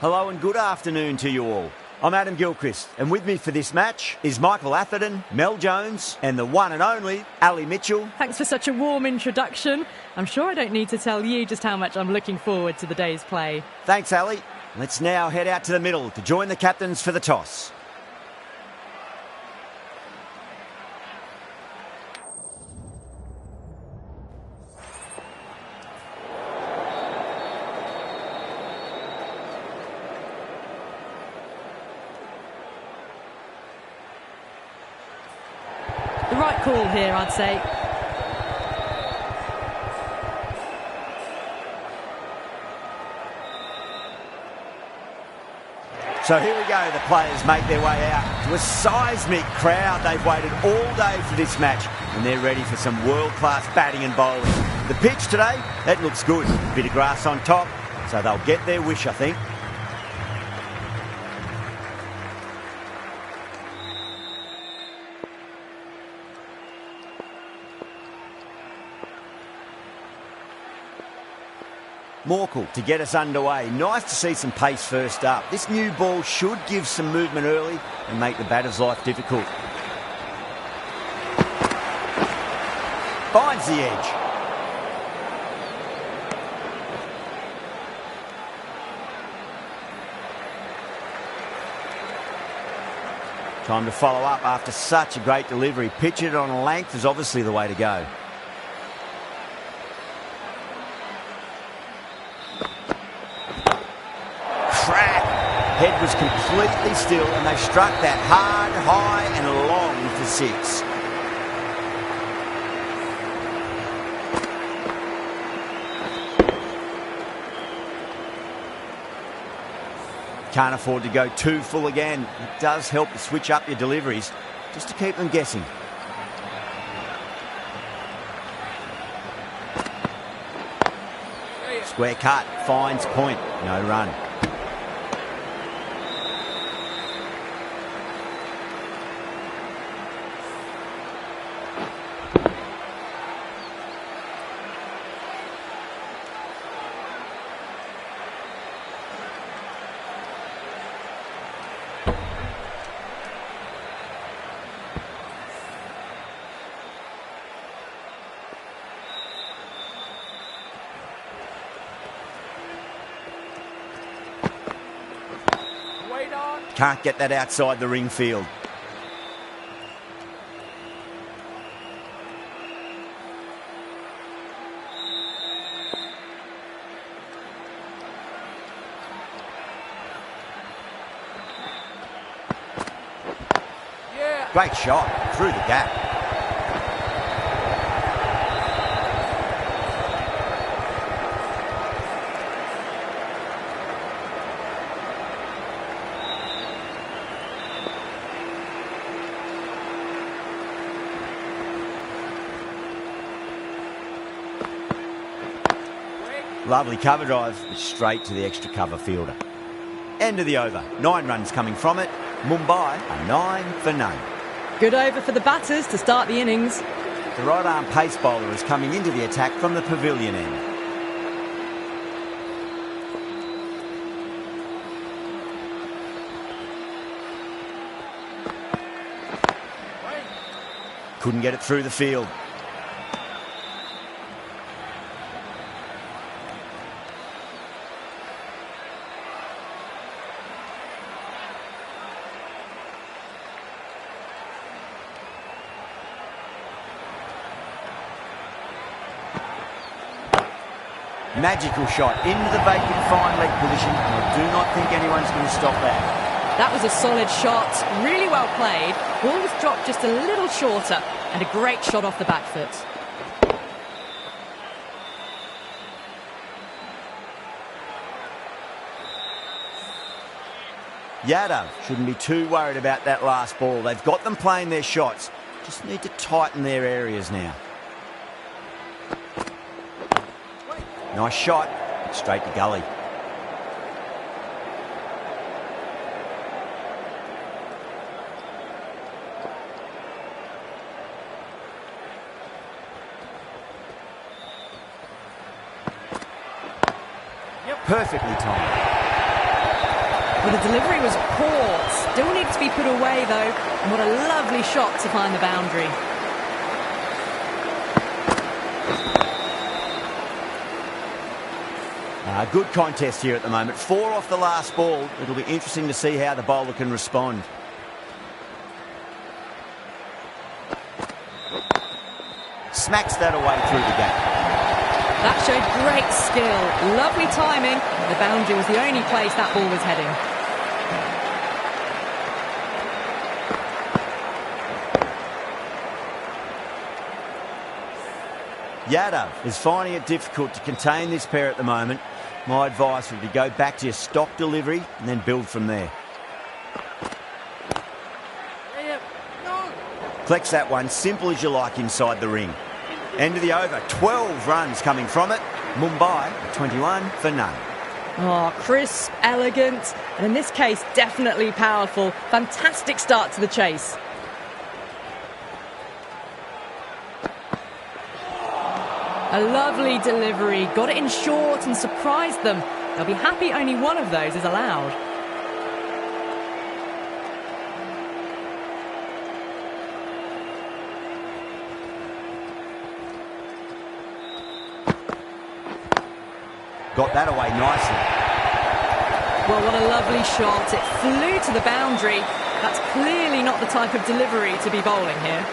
Hello and good afternoon to you all. I'm Adam Gilchrist, and with me for this match is Michael Atherton, Mel Jones, and the one and only Ali Mitchell. Thanks for such a warm introduction. I'm sure I don't need to tell you just how much I'm looking forward to the day's play. Thanks, Ali. Let's now head out to the middle to join the captains for the toss. The right call here, I'd say. So here we go, the players make their way out to a seismic crowd. They've waited all day for this match and they're ready for some world-class batting and bowling. The pitch today, that looks good. A bit of grass on top, so they'll get their wish, I think. Morkel to get us underway. Nice to see some pace first up. This new ball should give some movement early and make the batter's life difficult. Finds the edge. Time to follow up after such a great delivery. Pitch it on a length is obviously the way to go. Head was completely still and they struck that hard, high and long for six. Can't afford to go too full again. It does help to switch up your deliveries just to keep them guessing. Square cut, finds point, no run. Can't get that outside the ring field. Yeah. Great shot through the gap. Lovely cover drive, but straight to the extra cover fielder. End of the over. 9 runs coming from it. Mumbai are 9 for none. Good over for the batters to start the innings. The right arm pace bowler is coming into the attack from the pavilion end. Couldn't get it through the field. Magical shot into the vacant fine leg position, and I do not think anyone's going to stop that. That was a solid shot, really well played. Ball was dropped just a little shorter, and a great shot off the back foot. Yadav shouldn't be too worried about that last ball. They've got them playing their shots. Just need to tighten their areas now. Nice shot, straight to gully. Perfectly timed. Well, the delivery was poor. Still needs to be put away, though. And what a lovely shot to find the boundary. Good contest here at the moment. 4 off the last ball. It'll be interesting to see how the bowler can respond. Smacks that away through the gap. That showed great skill. Lovely timing. The boundary was the only place that ball was heading. Yadav is finding it difficult to contain this pair at the moment. My advice would be go back to your stock delivery and then build from there. Collects that one, simple as you like, inside the ring. End of the over, 12 runs coming from it. Mumbai, 21 for none. Oh, crisp, elegant, and in this case, definitely powerful. Fantastic start to the chase. A lovely delivery, got it in short and surprised them. They'll be happy only one of those is allowed. Got that away nicely. Well, what a lovely shot. It flew to the boundary. That's clearly not the type of delivery to be bowling here.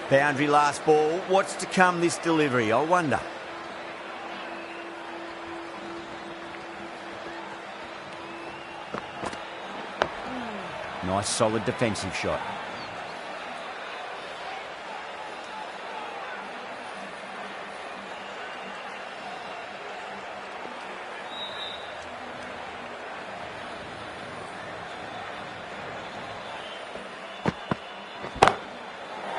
Boundary last ball. What's to come this delivery, I wonder. Nice solid defensive shot.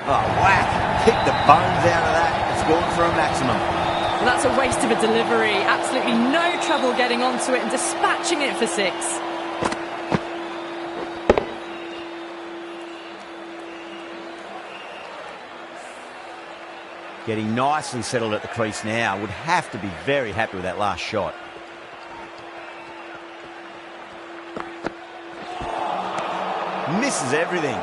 Oh, whack. Kicked the bones out of that. It's gone for a maximum. Well, that's a waste of a delivery. Absolutely no trouble getting onto it and dispatching it for 6. Getting nicely settled at the crease now. Would have to be very happy with that last shot. Misses everything.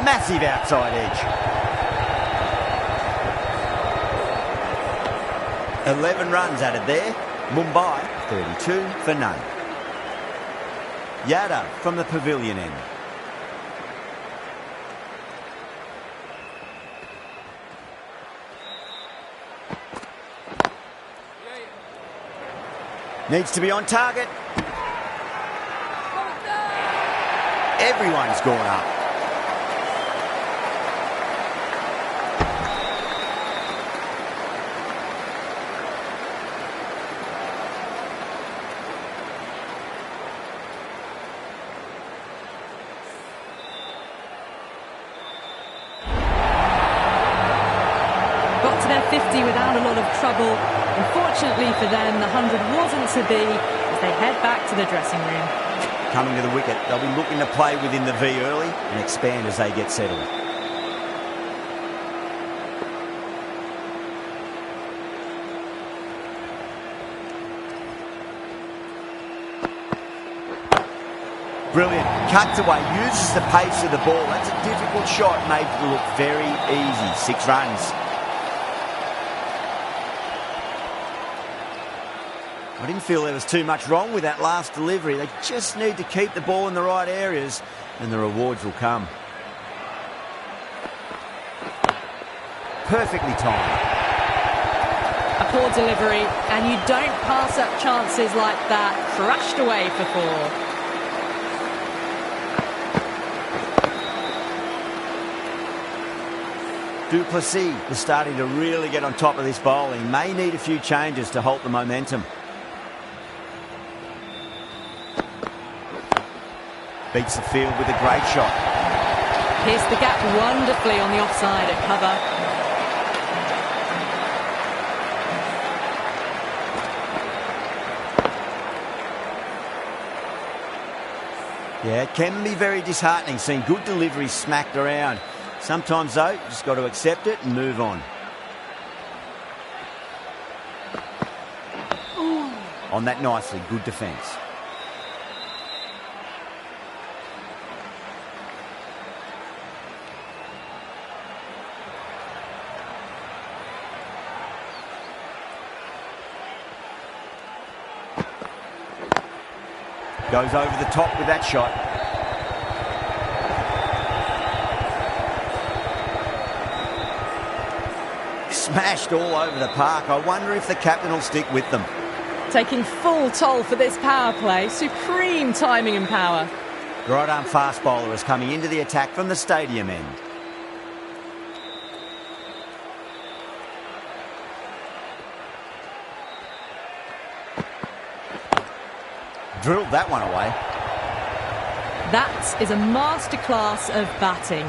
Massive outside edge. 11 runs added there. Mumbai, 32 for none. Yadav from the pavilion end. Needs to be on target. Everyone's gone up. Got to their 50 without a lot of trouble. Unfortunately for them, the 100 wasn't to be as they head back to the dressing room. Coming to the wicket, they'll be looking to play within the V early and expand as they get settled. Brilliant. Cuts away, uses the pace of the ball. That's a difficult shot, made to look very easy. 6 runs. I didn't feel there was too much wrong with that last delivery. They just need to keep the ball in the right areas and the rewards will come. Perfectly timed. A poor delivery, and you don't pass up chances like that. Crashed away for 4. Du Plessis is starting to really get on top of this bowling. May need a few changes to halt the momentum. Beats the field with a great shot. Pierced the gap wonderfully on the offside at cover. Yeah, it can be very disheartening seeing good deliveries smacked around. Sometimes, though, you just got to accept it and move on. On that nicely, good defence. Goes over the top with that shot. Smashed all over the park. I wonder if the captain will stick with them. Taking full toll for this power play. Supreme timing and power. The right-arm fast bowler is coming into the attack from the stadium end. Drilled that one away. That is a masterclass of batting.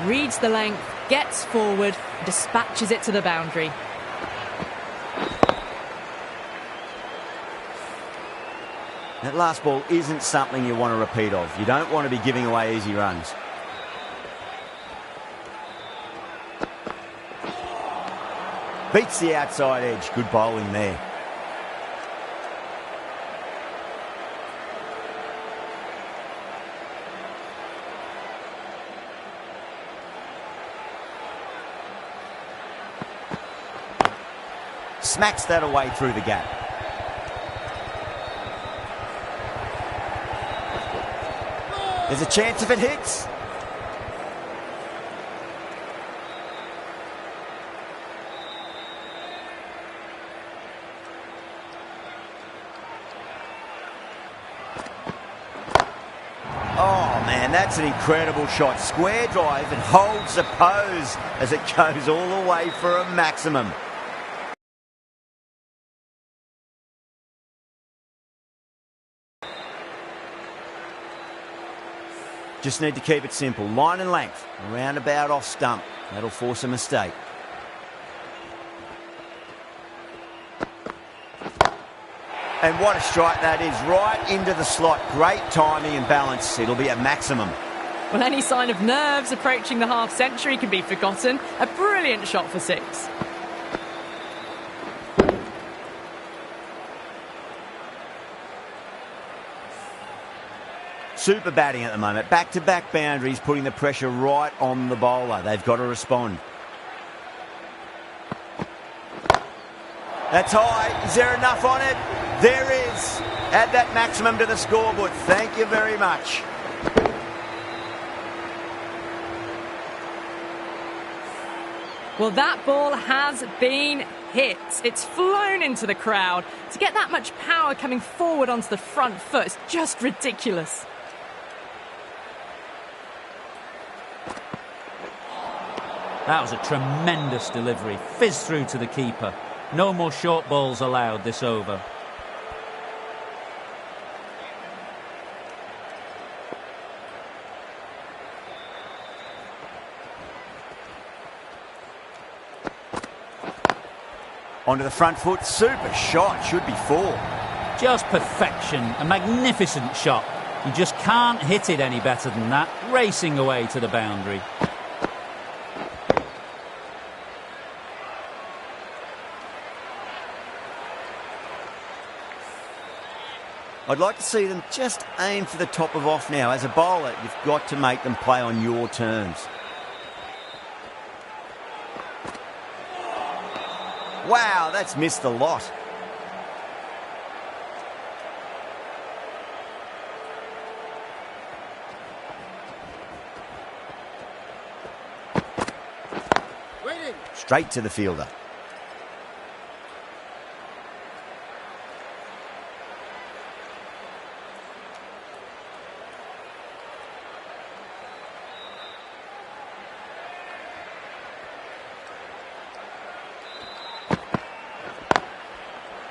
Reads the length, gets forward, dispatches it to the boundary. That last ball isn't something you want to repeat of. You don't want to be giving away easy runs. Beats the outside edge. Good bowling there. Smacks that away through the gap. There's a chance if it hits. Oh man, that's an incredible shot. Square drive and holds the pose as it goes all the way for a maximum. Just need to keep it simple. Line and length. Roundabout off stump. That'll force a mistake. And what a strike that is. Right into the slot. Great timing and balance. It'll be a maximum. Well, any sign of nerves approaching the half-century can be forgotten. A brilliant shot for six. Super batting at the moment. Back-to-back boundaries, putting the pressure right on the bowler. They've got to respond. That's high. Is there enough on it? There is. Add that maximum to the scoreboard. Thank you very much. Well, that ball has been hit. It's flown into the crowd. To get that much power coming forward onto the front foot is just ridiculous. That was a tremendous delivery. Fizzed through to the keeper. No more short balls allowed this over. Onto the front foot. Super shot. Should be four. Just perfection. A magnificent shot. You just can't hit it any better than that. Racing away to the boundary. I'd like to see them just aim for the top of off now. As a bowler, you've got to make them play on your terms. Wow, that's missed a lot. Straight to the fielder.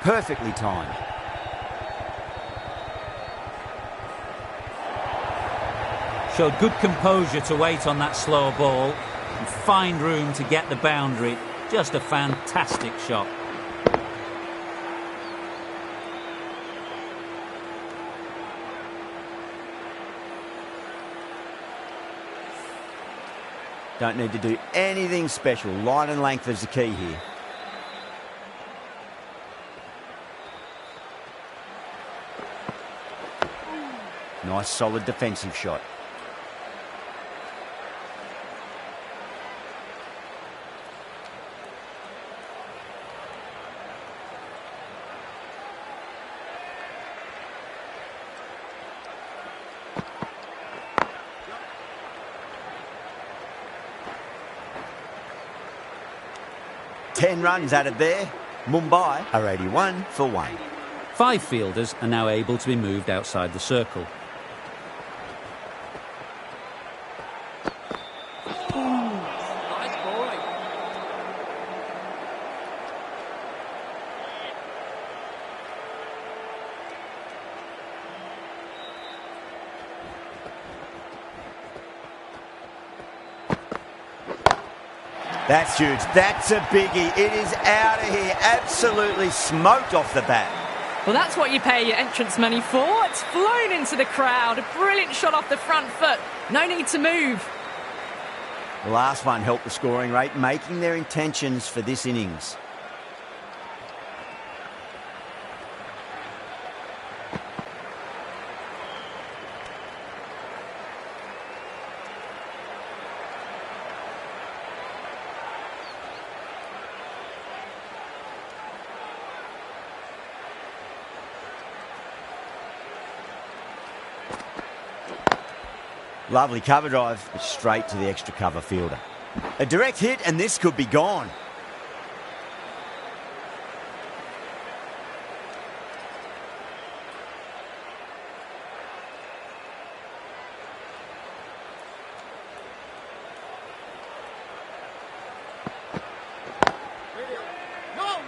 Perfectly timed. showed good composure to wait on that slower ball and find room to get the boundary. Just a fantastic shot. Don't need to do anything special. Line and length is the key here. Nice solid defensive shot. Ten runs added there. Mumbai are 81 for 1. 5 fielders are now able to be moved outside the circle. That's huge. That's a biggie. It is out of here. Absolutely smoked off the bat. Well, that's what you pay your entrance money for. It's flown into the crowd. A brilliant shot off the front foot. No need to move. The last one helped the scoring rate, making their intentions for this innings. Lovely cover drive, but straight to the extra cover fielder. A direct hit and this could be gone.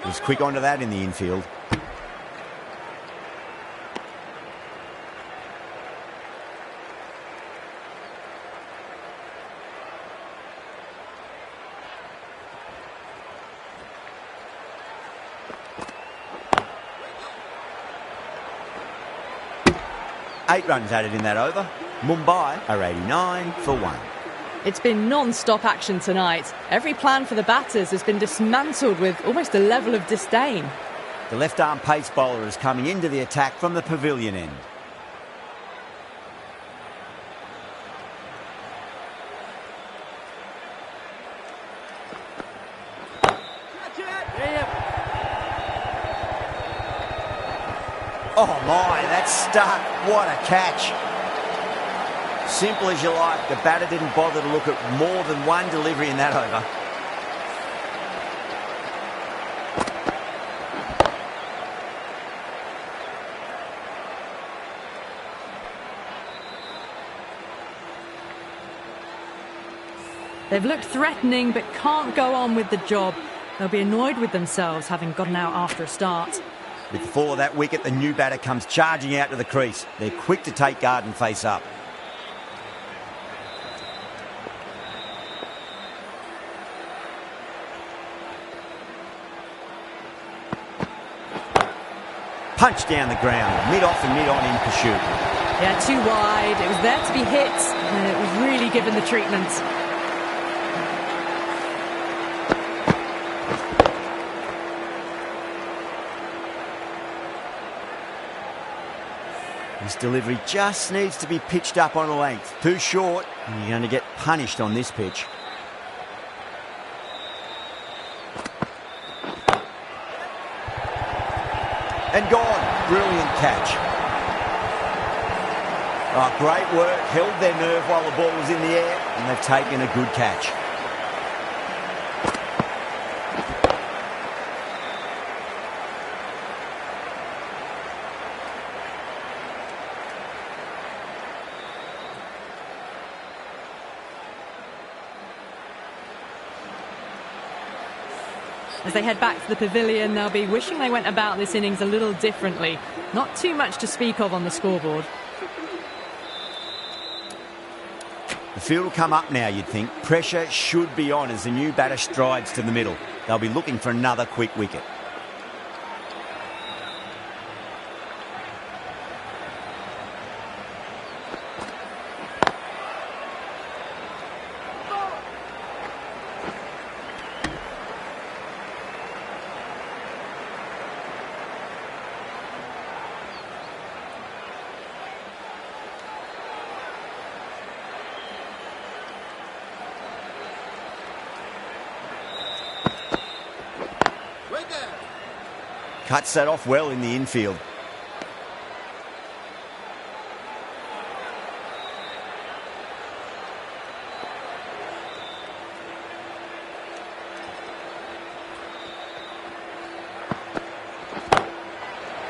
He was quick onto that in the infield. Eight runs added in that over. Mumbai are 89 for 1. It's been non-stop action tonight. Every plan for the batters has been dismantled with almost a level of disdain. The left-arm pace bowler is coming into the attack from the pavilion end. Oh my, that's stuck. What a catch. Simple as you like. The batter didn't bother to look at more than one delivery in that over. They've looked threatening but can't go on with the job. They'll be annoyed with themselves having gotten out after a start. With the fall of that wicket, the new batter comes charging out to the crease. They're quick to take guard and face up. Punch down the ground, mid-off and mid-on in pursuit. Yeah, too wide. It was there to be hit, and it was really given the treatment. This delivery just needs to be pitched up on a length. Too short, and you're going to get punished on this pitch. And gone. Brilliant catch. Oh, great work. Held their nerve while the ball was in the air, and they've taken a good catch. As they head back to the pavilion, they'll be wishing they went about this innings a little differently. Not too much to speak of on the scoreboard. The field will come up now, you'd think. Pressure should be on as the new batter strides to the middle. They'll be looking for another quick wicket. Cuts that off well in the infield.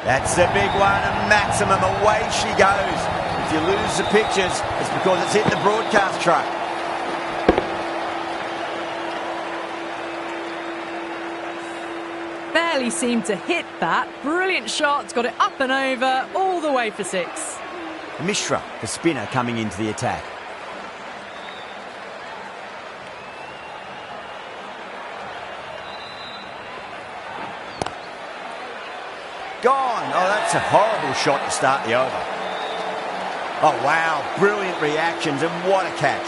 That's the big one, and Maximum, away she goes. If you lose the pictures, it's because it's hit the broadcast truck. Barely seemed to hit that. Brilliant shot, got it up and over, all the way for 6. Mishra, the spinner, coming into the attack. Gone. Oh, that's a horrible shot to start the over. Oh, wow. Brilliant reactions, and what a catch.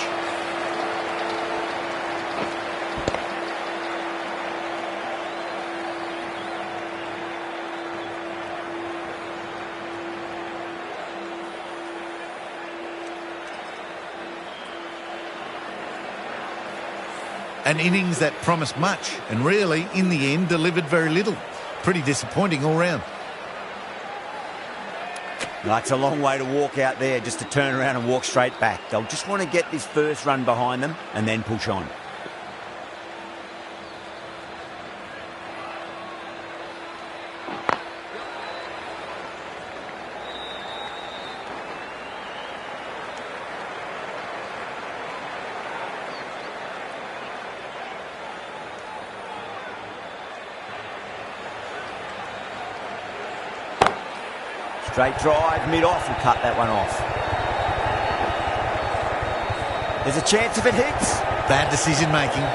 An innings that promised much and really, in the end, delivered very little. Pretty disappointing all round. That's a long way to walk out there just to turn around and walk straight back. They'll just want to get this first run behind them and then push on. Straight drive, mid-off, and cut that one off. There's a chance if it hits. Bad decision making.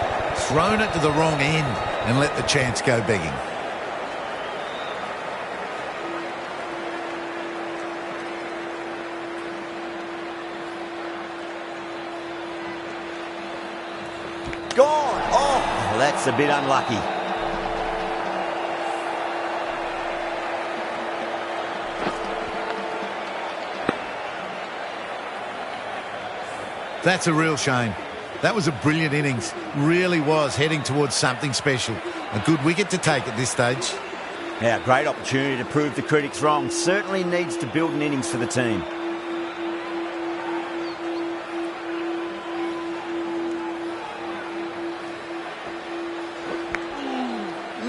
Thrown it to the wrong end and let the chance go begging. Gone. Oh, that's a bit unlucky. That's a real shame. That was a brilliant innings. Really was heading towards something special. A good wicket to take at this stage. Yeah, great opportunity to prove the critics wrong. Certainly needs to build an innings for the team.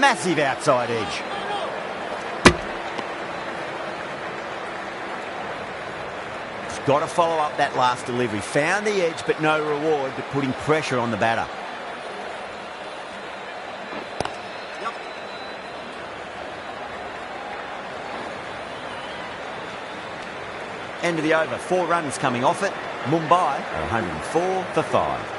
Massive outside edge. Got to follow up that last delivery. Found the edge, but no reward, but putting pressure on the batter. Yep. End of the over. 4 runs coming off it. Mumbai are 104 for 5.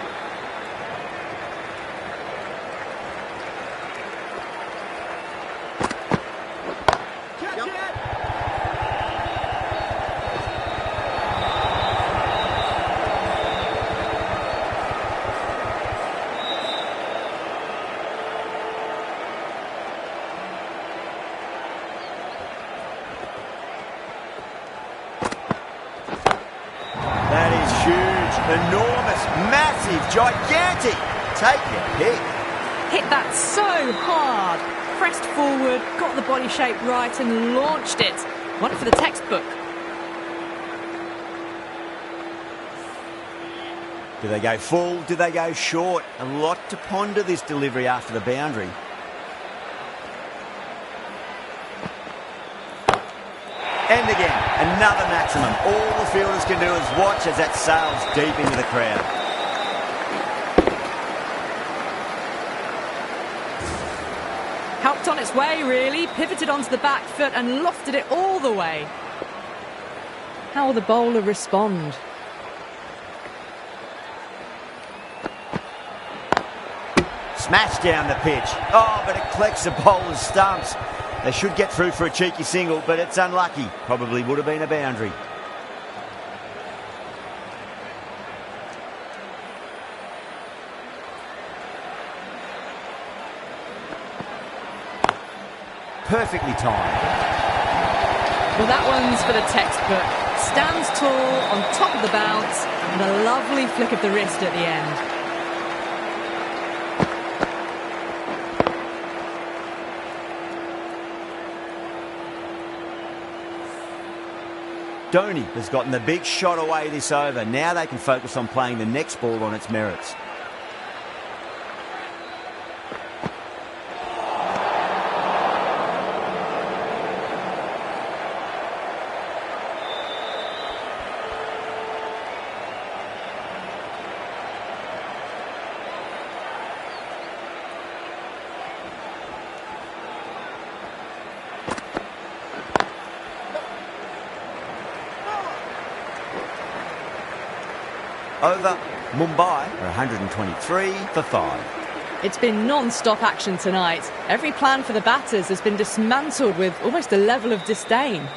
Enormous, massive, gigantic. Take your pick. Hit that so hard. Pressed forward, got the body shape right and launched it. One for the textbook. Do they go full? Do they go short? A lot to ponder this delivery after the boundary. And again, another maximum. All the fielders can do is watch as that sails deep into the crowd. Helped on its way, really. Pivoted onto the back foot and lofted it all the way. How will the bowler respond? Smash down the pitch. Oh, but it collects the bowler's stumps. They should get through for a cheeky single, but it's unlucky. Probably would have been a boundary. Perfectly timed. Well, that one's for the textbook. Stands tall on top of the bounce and a lovely flick of the wrist at the end. Dhoni has gotten the big shot away this over. Now they can focus on playing the next ball on its merits. Over Mumbai for 123 for 5. It's been non-stop action tonight. Every plan for the batters has been dismantled with almost a level of disdain.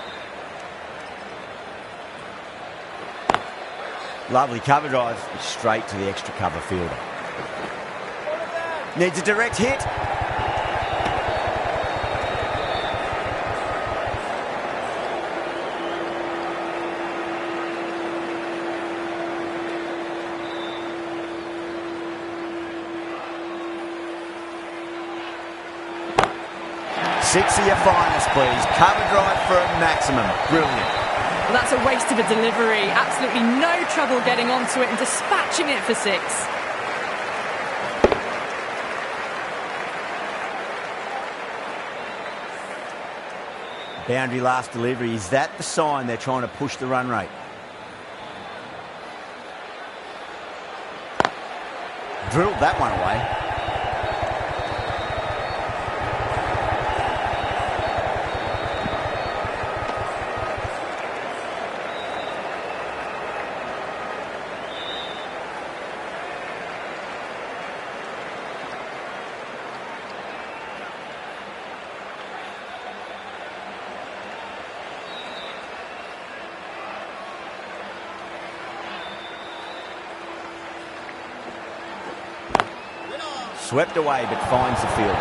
Lovely cover drive, straight to the extra cover fielder. Needs a direct hit. Six of your finest, please. Cover drive for a maximum. Brilliant. Well, that's a waste of a delivery. Absolutely no trouble getting onto it and dispatching it for 6. Boundary last delivery. Is that the sign they're trying to push the run rate? Drilled that one away. Swept away, but finds the field.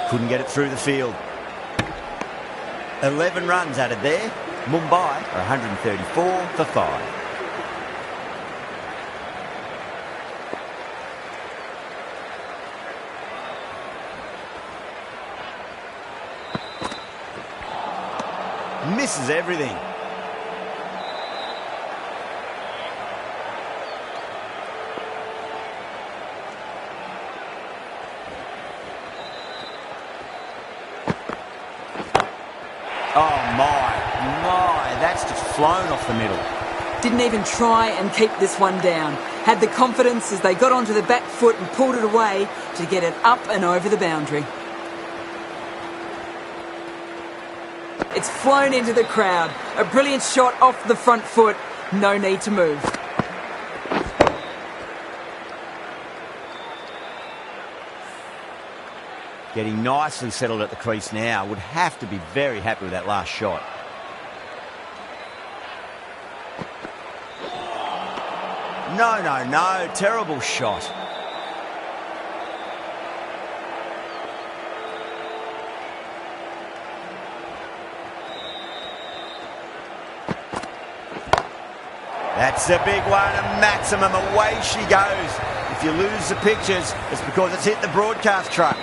Couldn't get it through the field. 11 runs added there. Mumbai are 134 for 5. Misses everything. Oh my, that's just flown off the middle. Didn't even try and keep this one down. Had the confidence as they got onto the back foot and pulled it away to get it up and over the boundary. It's flown into the crowd. A brilliant shot off the front foot. No need to move. Getting nicely settled at the crease now. Would have to be very happy with that last shot. No. Terrible shot. That's a big one, a maximum. Away she goes. If you lose the pictures, it's because it's hit the broadcast truck.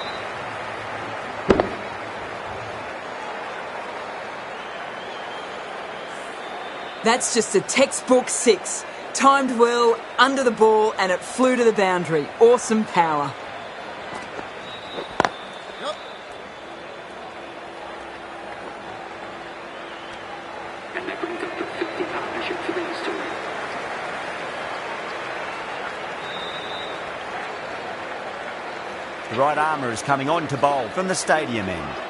That's just a textbook 6. Timed well, under the ball, and it flew to the boundary. Awesome power. And that brings up the 50 partnership for these two. The right armour is coming on to bowl from the stadium end.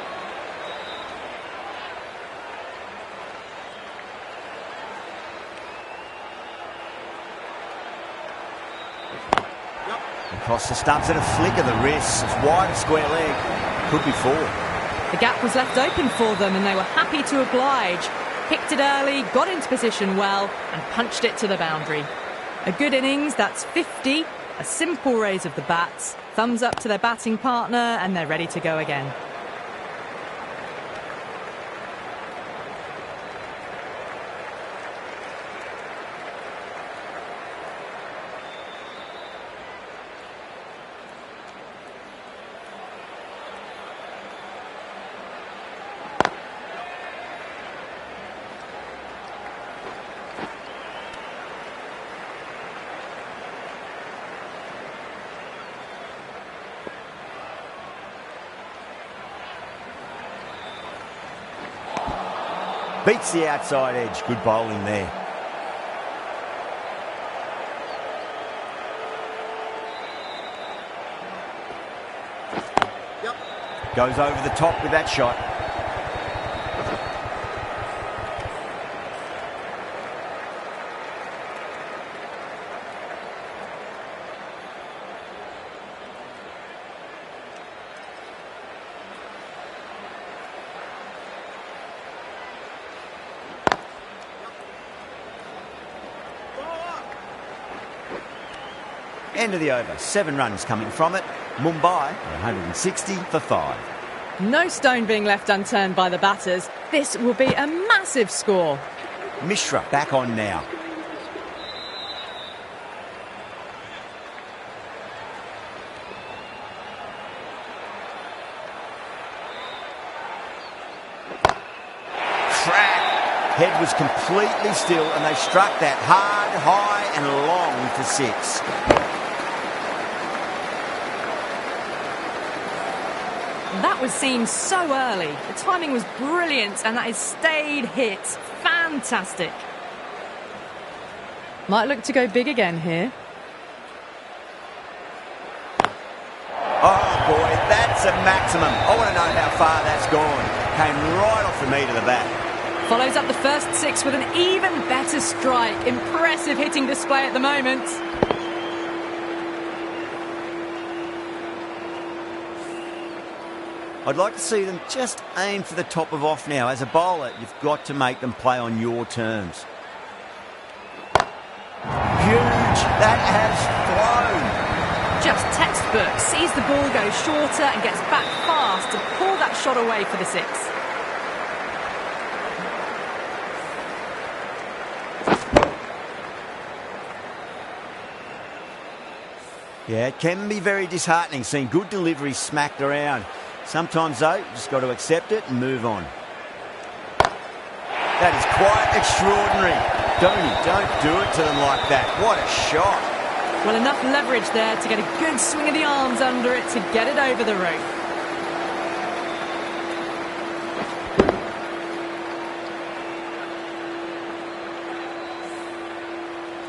Across the stumps and a flick of the wrist. It's wide of square leg. Could be 4. The gap was left open for them and they were happy to oblige. Picked it early, got into position well and punched it to the boundary. A good innings, that's 50. A simple raise of the bats. Thumbs up to their batting partner and they're ready to go again. Beats the outside edge. Good bowling there. Goes over the top with that shot. End of the over. 7 runs coming from it. Mumbai 160 for 5. No stone being left unturned by the batters. This will be a massive score. Mishra back on now. Crack! Head was completely still and they struck that hard, high and long for 6. That was seen so early. The timing was brilliant and that is stayed hit. Fantastic. Might look to go big again here. Oh boy, that's a maximum. I want to know how far that's gone. Came right off the meat of the bat. Follows up the first 6 with an even better strike. Impressive hitting display at the moment. I'd like to see them just aim for the top of off now. As a bowler, you've got to make them play on your terms. Huge. That has flown. Just textbook. Sees the ball go shorter and gets back fast to pull that shot away for the 6. Yeah, it can be very disheartening seeing good delivery smacked around. Sometimes, though, you just got to accept it and move on. That is quite extraordinary. Don't do it to them like that. What a shot. Well, enough leverage there to get a good swing of the arms under it to get it over the rope.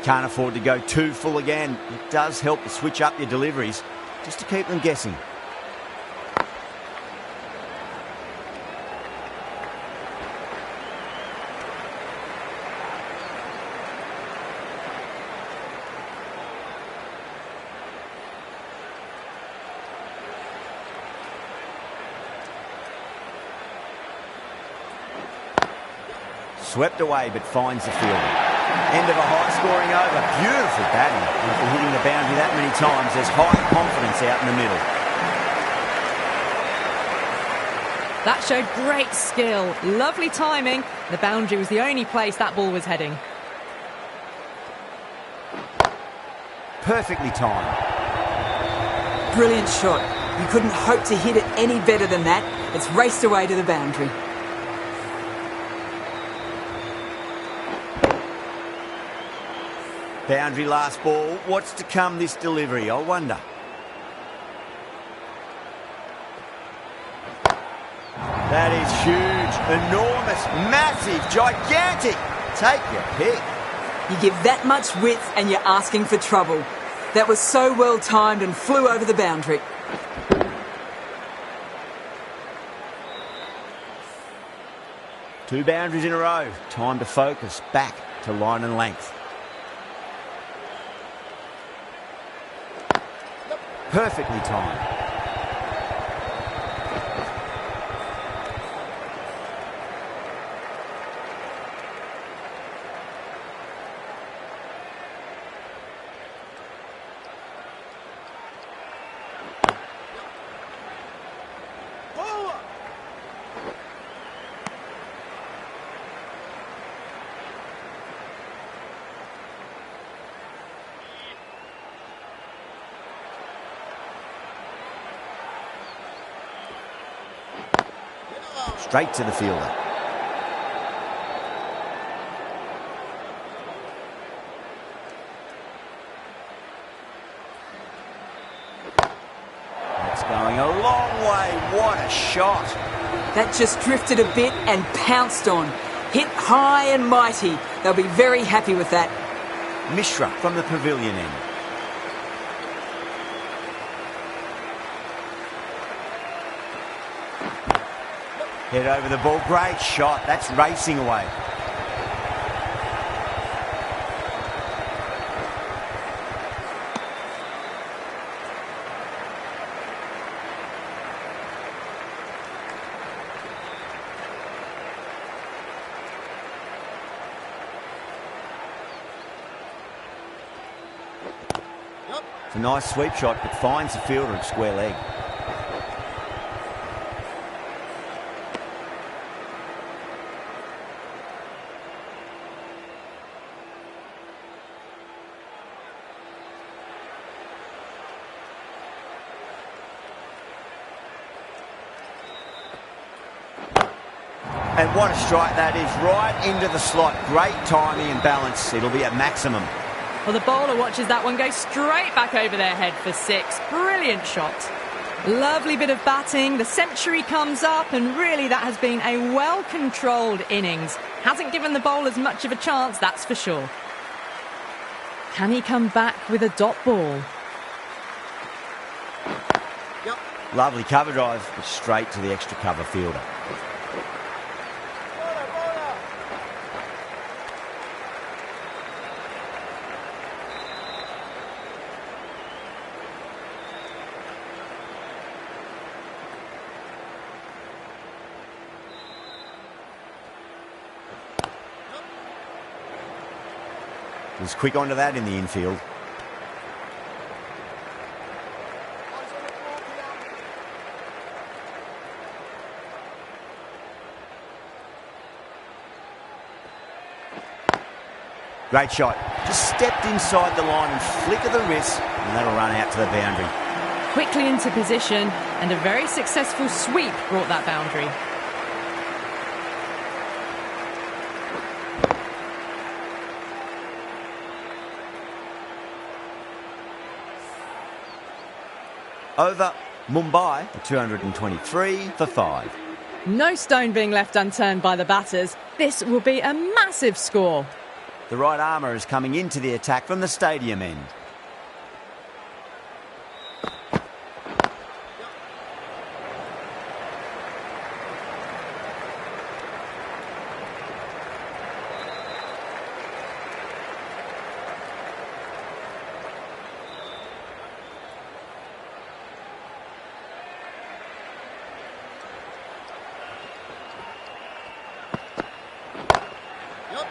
Can't afford to go too full again. It does help to switch up your deliveries just to keep them guessing. Swept away but finds the fielder. End of a high-scoring over. Beautiful batting. After hitting the boundary that many times, there's high confidence out in the middle. That showed great skill. Lovely timing. The boundary was the only place that ball was heading. Perfectly timed. Brilliant shot. You couldn't hope to hit it any better than that. It's raced away to the boundary. Boundary last ball. What's to come this delivery, I wonder. That is huge, enormous, massive, gigantic. Take your pick. You give that much width and you're asking for trouble. That was so well timed and flew over the boundary. Two boundaries in a row. Time to focus back to line and length. Perfectly timed. Straight to the fielder. That's going a long way. What a shot. That just drifted a bit and pounced on. Hit high and mighty. They'll be very happy with that. Mishra from the pavilion end. Head over the ball. Great shot. That's racing away. It's a nice sweep shot, but finds the fielder at square leg. And what a strike that is, right into the slot. Great timing and balance. It'll be at maximum. Well, the bowler watches that one go straight back over their head for 6. Brilliant shot. Lovely bit of batting. The century comes up, and really that has been a well-controlled innings. Hasn't given the bowlers much of a chance, that's for sure. Can he come back with a dot ball? Lovely cover drive, but straight to the extra cover fielder. Was quick onto that in the infield. Great shot. Just stepped inside the line and flick of the wrist, and that'll run out to the boundary. Quickly into position, and a very successful sweep brought that boundary. Over Mumbai, 223 for 5. No stone being left unturned by the batters. This will be a massive score. The right armour is coming into the attack from the stadium end.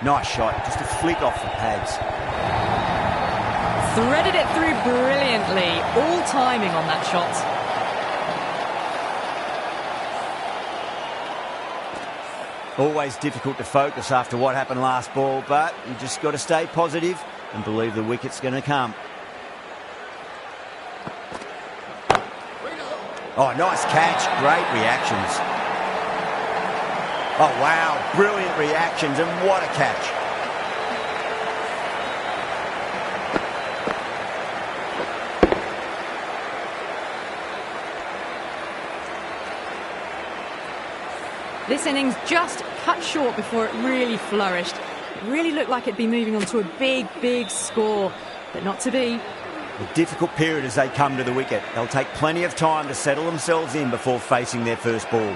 Nice shot, just a flick off the pads. Threaded it through brilliantly. All timing on that shot. Always difficult to focus after what happened last ball, but you just got to stay positive and believe the wicket's going to come. Oh, nice catch. Great reactions. Oh, wow. Brilliant reactions, and what a catch. This innings just cut short before it really flourished. It really looked like it'd be moving on to a big, big score, but not to be. A difficult period as they come to the wicket. They'll take plenty of time to settle themselves in before facing their first ball.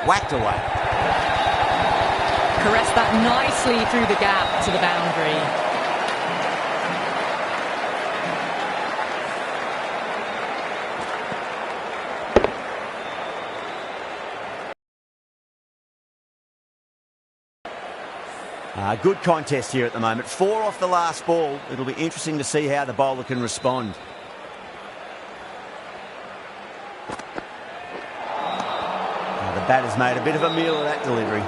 Whacked away. Caressed that nicely through the gap to the boundary. Good contest here at the moment. 4 off the last ball. It'll be interesting to see how the bowler can respond. The batter's made a bit of a meal of that delivery.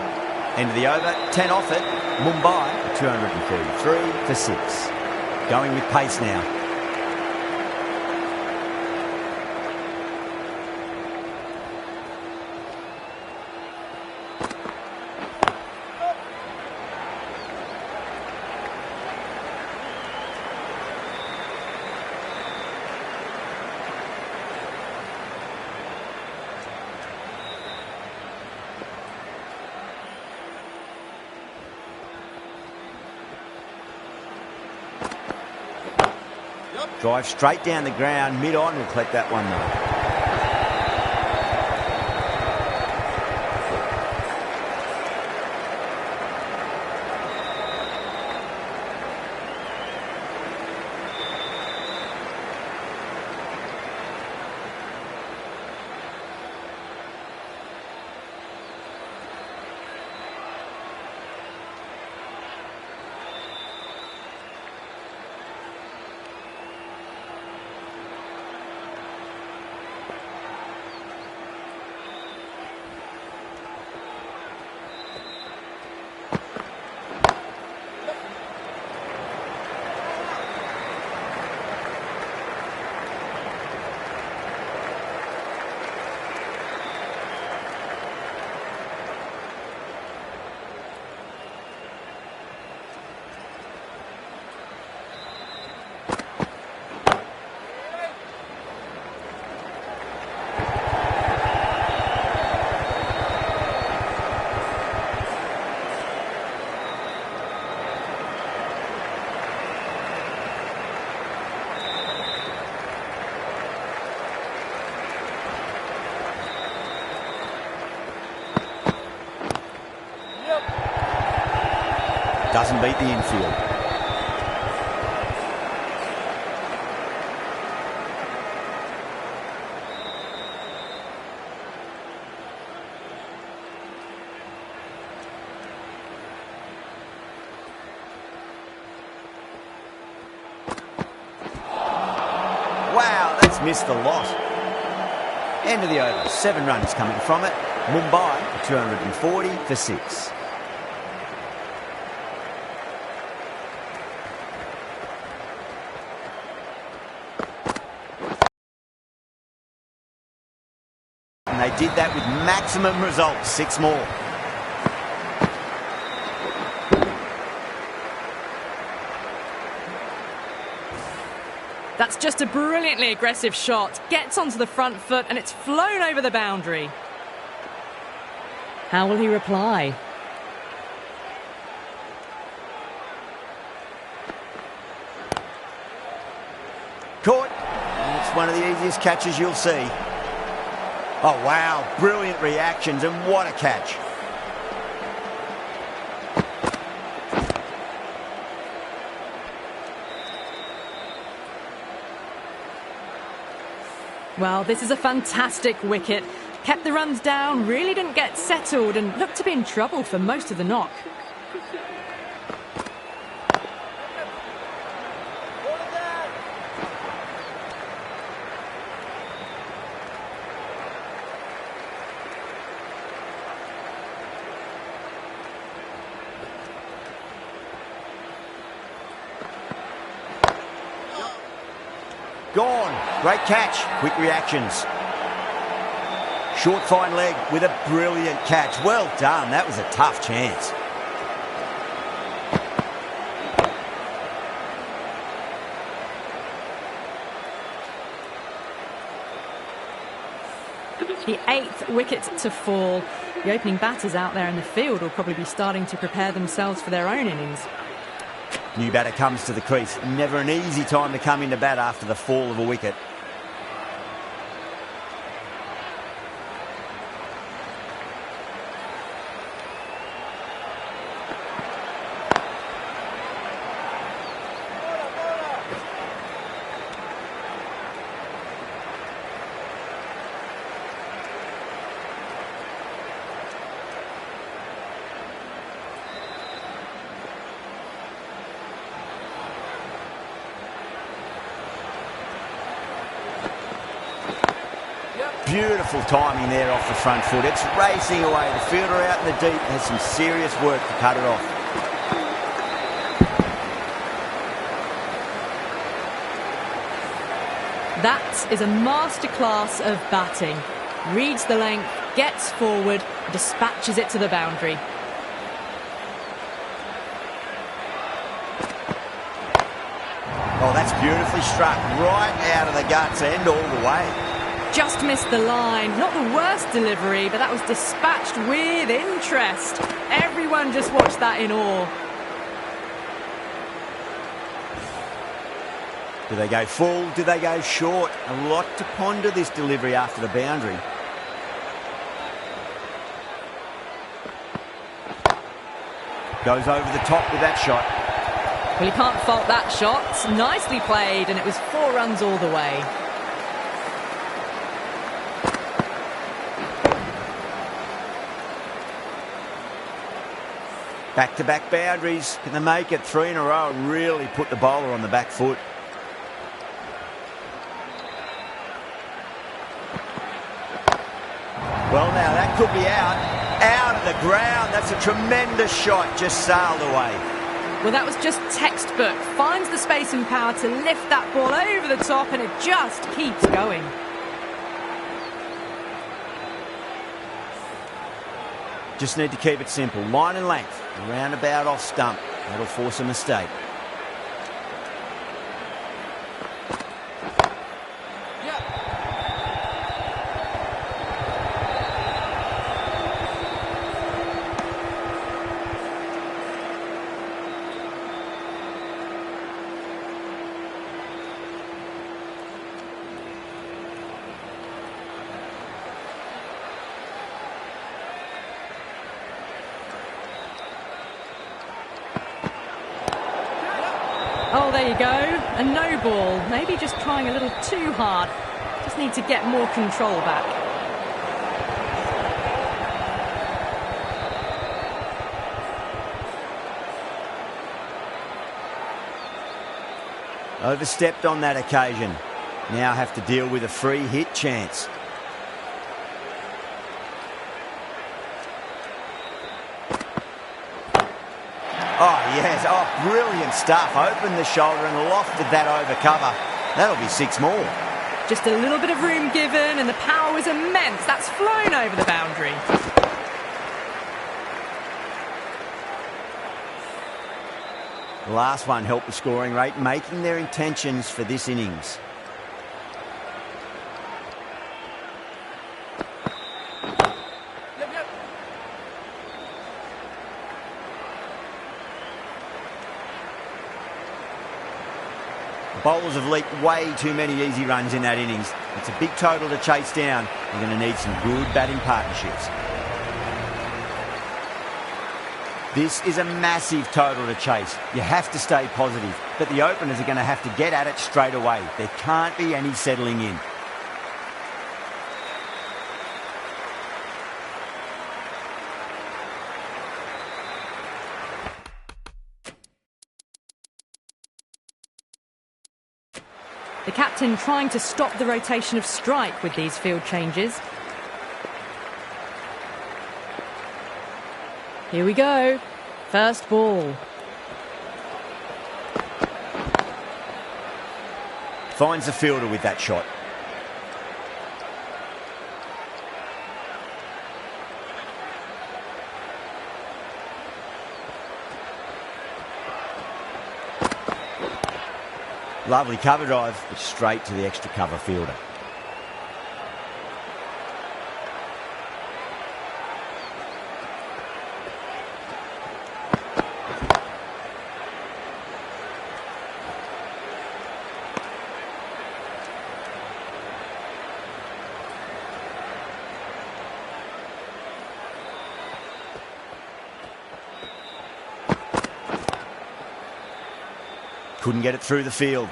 End of the over, 10 off it. Mumbai, 233 for 6. Going with pace now. Drive straight down the ground, mid-on, will collect that one though. Doesn't beat the infield. Wow, that's missed the lot. End of the over. 7 runs coming from it. Mumbai, 240 for 6. And they did that with maximum results. 6 more. That's just a brilliantly aggressive shot. Gets onto the front foot and it's flown over the boundary. How will he reply? Caught. And it's one of the easiest catches you'll see. Oh, wow. Brilliant reactions, and what a catch. Well, this is a fantastic wicket. Kept the runs down, really didn't get settled, and looked to be in trouble for most of the knock. Gone. Great catch. Quick reactions. Short fine leg with a brilliant catch. Well done. That was a tough chance. The 8th wicket to fall. The opening batters out there in the field will probably be starting to prepare themselves for their own innings. New batter comes to the crease. Never an easy time to come into bat after the fall of a wicket. Beautiful timing there off the front foot. It's racing away. The fielder out in the deep has some serious work to cut it off. That is a masterclass of batting. Reads the length, gets forward, dispatches it to the boundary. Oh, that's beautifully struck. Right out of the guts end all the way. Just missed the line. Not the worst delivery, but that was dispatched with interest. Everyone just watched that in awe. Do they go full? Do they go short? A lot to ponder this delivery after the boundary. Goes over the top with that shot. Well, you can't fault that shot. Nicely played, and it was 4 runs all the way. Back-to-back boundaries. Can they make it 3 in a row and really put the bowler on the back foot? Well, now that could be out of the ground. That's a tremendous shot, just sailed away. Well, that was just textbook. Finds the space and power to lift that ball over the top, and it just keeps going. Just need to keep it simple. Line and length. Roundabout off stump. That'll force a mistake. Oh, there you go. A no ball. Maybe just trying a little too hard. Just need to get more control back. Overstepped on that occasion. Now have to deal with a free hit chance. Oh, yes. Oh, brilliant stuff. Opened the shoulder and lofted that over cover. That'll be 6 more. Just a little bit of room given, and the power was immense. That's flown over the boundary. The last one helped the scoring rate, making their intentions for this innings. Bowlers have leaked way too many easy runs in that innings. It's a big total to chase down. They're going to need some good batting partnerships. This is a massive total to chase. You have to stay positive, but the openers are going to have to get at it straight away. There can't be any settling in. The captain trying to stop the rotation of strike with these field changes. Here we go. First ball. Finds the fielder with that shot. Lovely cover drive, but straight to the extra cover fielder. Couldn't get it through the field.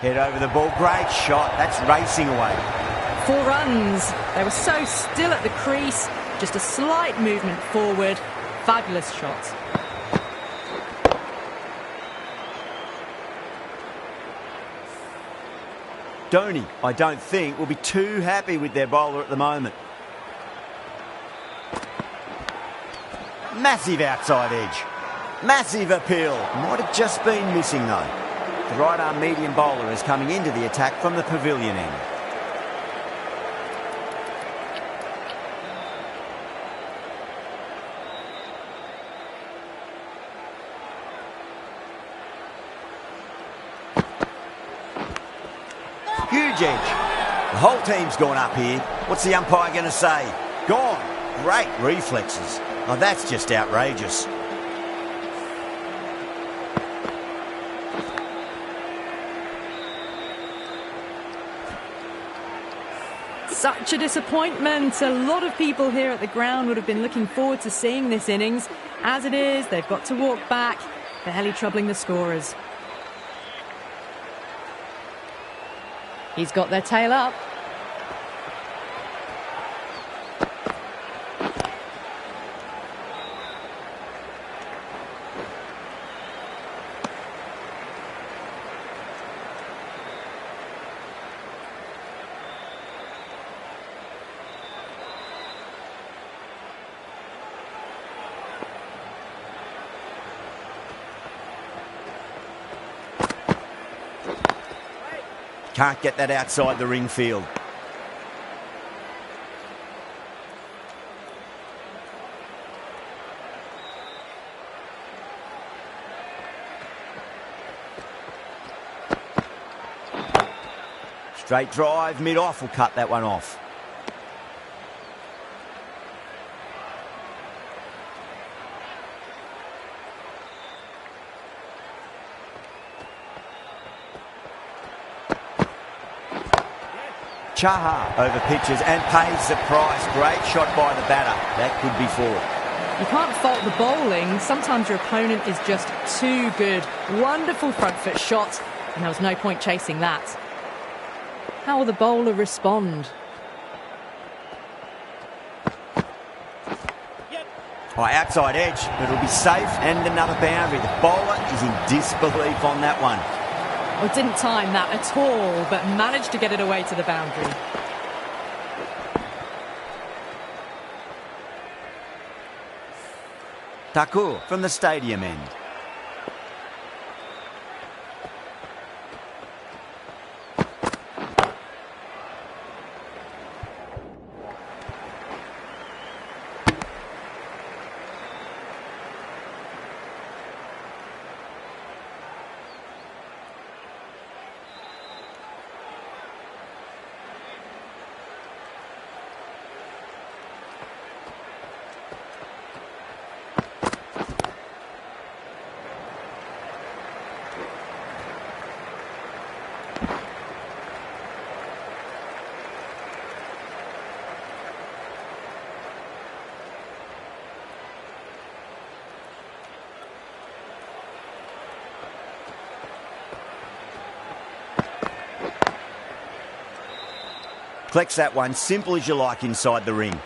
Head over the ball. Great shot. That's racing away. 4 runs. They were so still at the crease. Just a slight movement forward. Fabulous shot. Dhoni, I don't think, will be too happy with their bowler at the moment. Massive outside edge. Massive appeal. Might have just been missing though. The right arm medium bowler is coming into the attack from the pavilion end. Huge edge. The whole team's gone up here. What's the umpire going to say? Gone. Great reflexes. Oh, that's just outrageous. Such a disappointment. A lot of people here at the ground would have been looking forward to seeing this innings. As it is, they've got to walk back, barely troubling the scorers. He's got their tail up. Can't get that outside the ring field. Straight drive, mid-off will cut that one off. Chaha over pitches and pays the price. Great shot by the batter. That could be 4. You can't fault the bowling. Sometimes your opponent is just too good. Wonderful front foot shot, and there was no point chasing that. How will the bowler respond? Oh, outside edge, but it'll be safe and another boundary. The bowler is in disbelief on that one. Well, didn't time that at all, but managed to get it away to the boundary. Thakur from the stadium end. Collects that one, simple as you like inside the ring.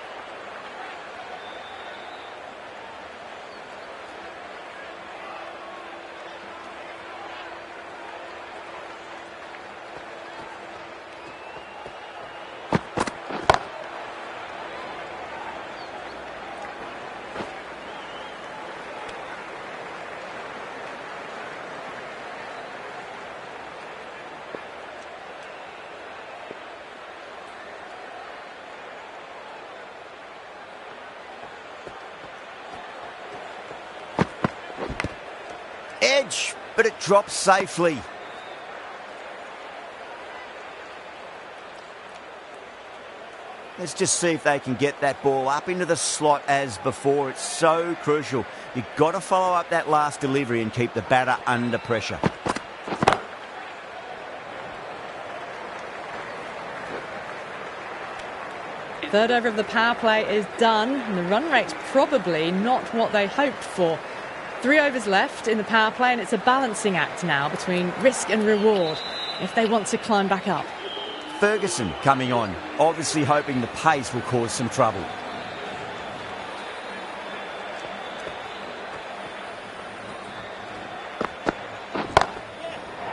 edge, but it drops safely. Let's just see if they can get that ball up into the slot as before. It's so crucial. You've got to follow up that last delivery and keep the batter under pressure. Third over of the power play is done, and the run rate's probably not what they hoped for. 3 overs left in the power play, and it's a balancing act now between risk and reward if they want to climb back up. Ferguson coming on, obviously hoping the pace will cause some trouble.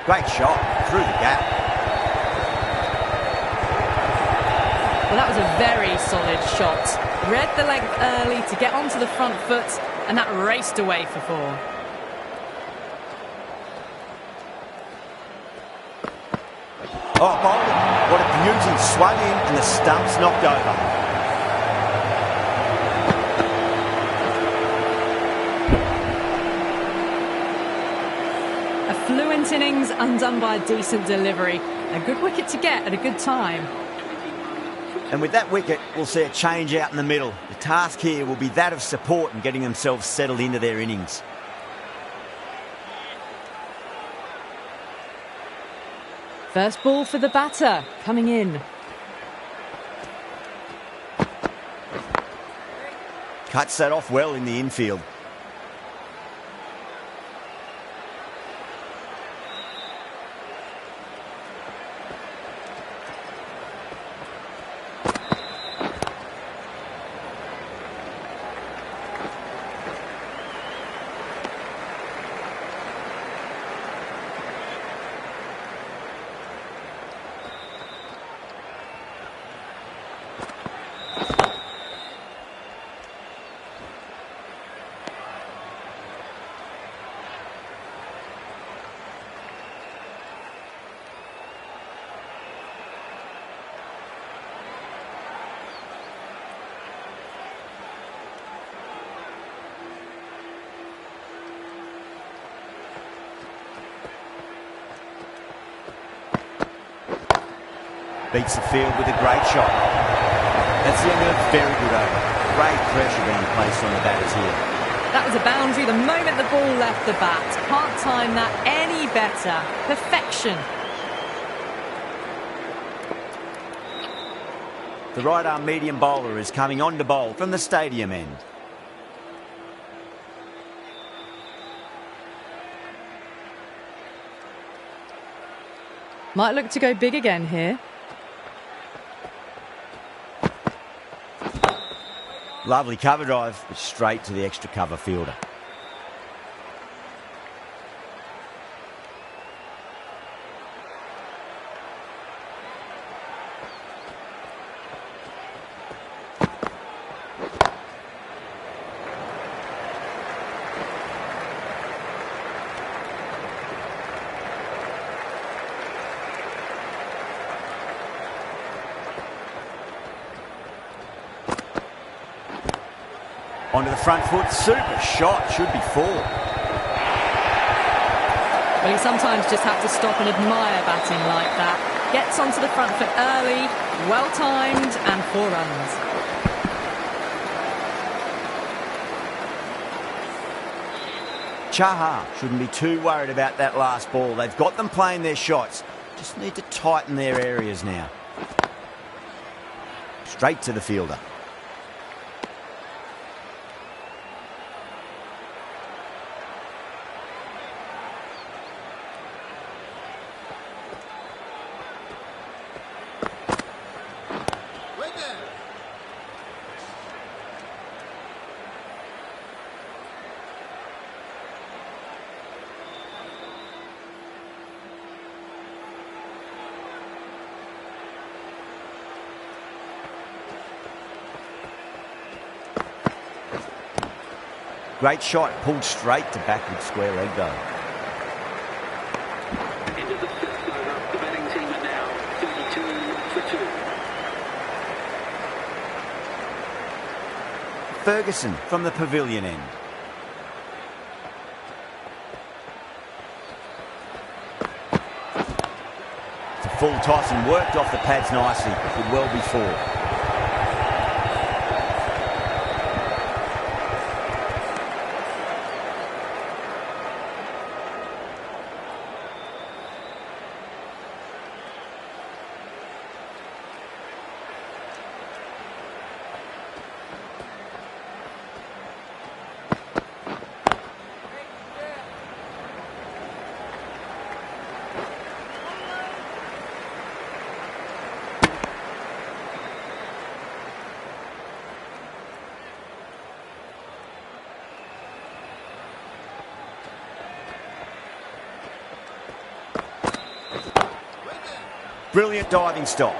Great shot through the gap. Well, that was a very solid shot. Read the length early to get onto the front foot, and that raced away for 4. Oh, bowling. What a beauty. Swung in and the stump's knocked over. A fluent innings undone by a decent delivery. A good wicket to get at a good time. And with that wicket, we'll see a change out in the middle. The task here will be that of support and getting themselves settled into their innings. First ball for the batter, coming in. Cuts that off well in the infield. Beats the field with a great shot. That's the end of a very good over. Great pressure being placed on the batters here. That was a boundary the moment the ball left the bat. Can't time that any better. Perfection. The right-arm medium bowler is coming on to bowl from the stadium end. Might look to go big again here. Lovely cover drive, but straight to the extra cover fielder. Onto the front foot, super shot, should be 4. Well, you sometimes just have to stop and admire batting like that. Gets onto the front foot early, well timed, and 4 runs. Chahar shouldn't be too worried about that last ball. They've got them playing their shots. Just need to tighten their areas now. Straight to the fielder. Great shot, pulled straight to backward square leg though. End of the 5th over. The batting team are now 32 for 2. Ferguson from the pavilion end. full toss and worked off the pads nicely. Could well be 4. Brilliant diving stop.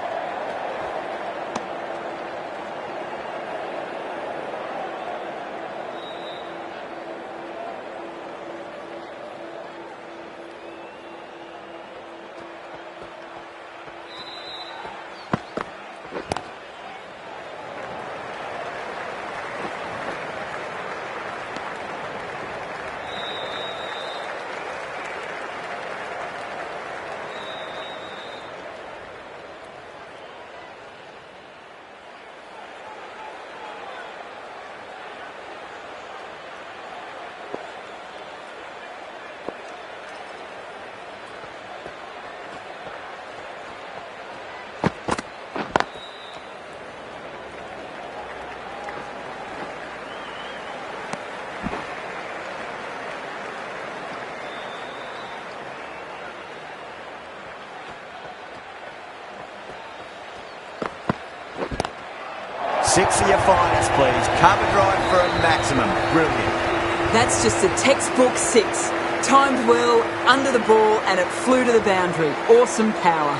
Six of your finest, please. Cover drive for a maximum. Brilliant. That's just a textbook 6. Timed well, under the ball, and it flew to the boundary. Awesome power.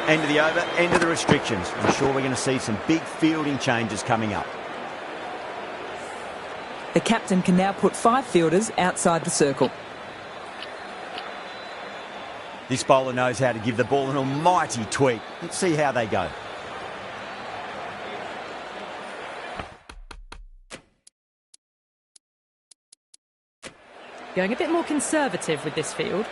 End of the over, end of the restrictions. I'm sure we're going to see some big fielding changes coming up. The captain can now put 5 fielders outside the circle. This bowler knows how to give the ball an almighty tweak. Let's see how they go. Going a bit more conservative with this field.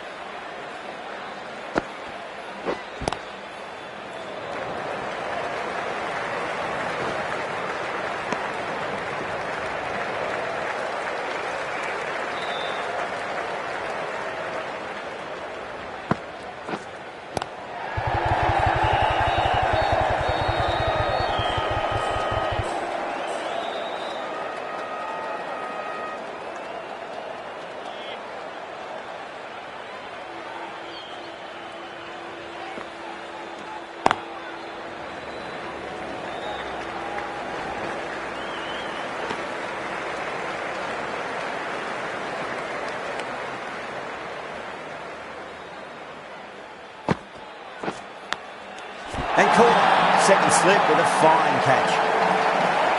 And caught. Second slip with a fine catch.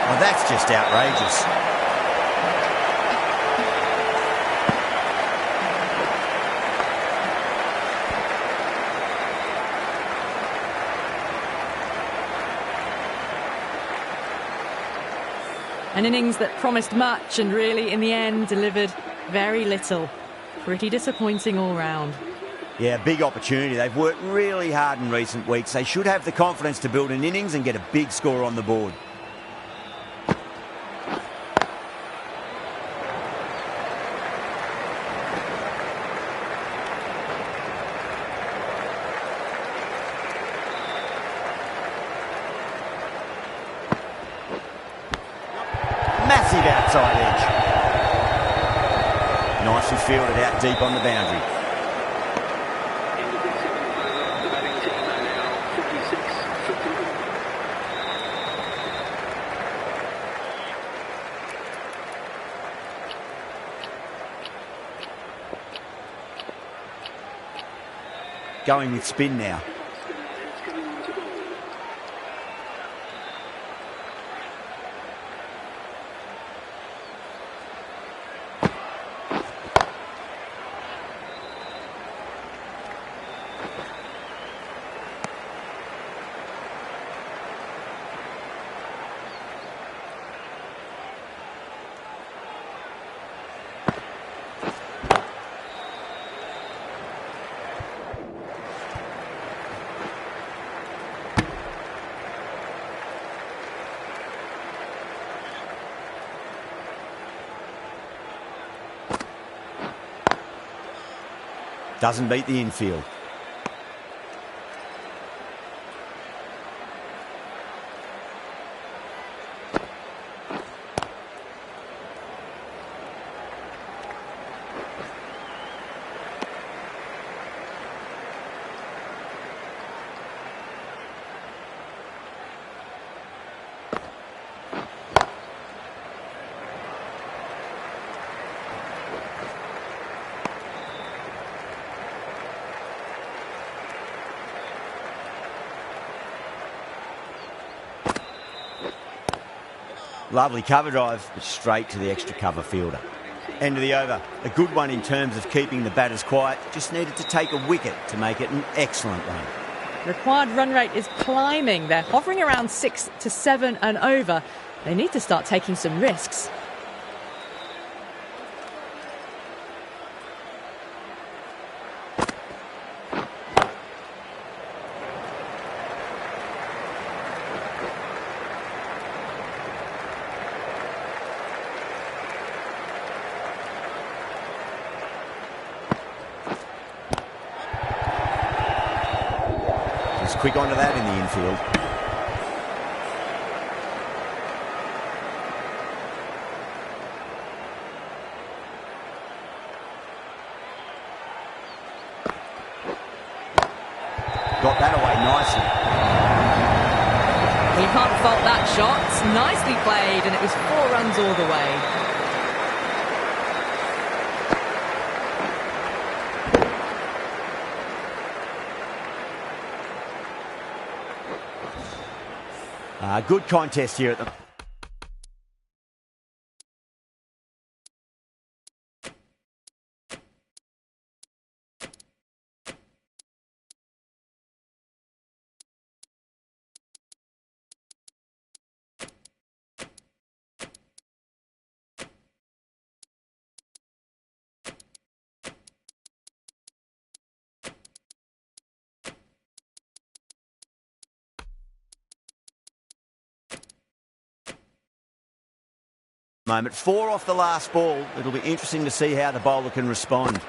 Well, that's just outrageous. An innings that promised much and really, in the end, delivered very little. Pretty disappointing all round. Yeah, big opportunity. They've worked really hard in recent weeks. They should have the confidence to build an innings and get a big score on the board. Massive outside edge. Nicely fielded out deep on the boundary. Going with spin now. Doesn't beat the infield. Lovely cover drive, but straight to the extra cover fielder. End of the over. A good one in terms of keeping the batters quiet. Just needed to take a wicket to make it an excellent run. Required run rate is climbing. They're hovering around 6 to 7 and over. They need to start taking some risks. Quick onto that in the infield. Got that away nicely. You can't fault that shot. It's nicely played, and it was 4 runs all the way. Good contest here at the... moment. 4 off the last ball. It'll be interesting to see how the bowler can respond.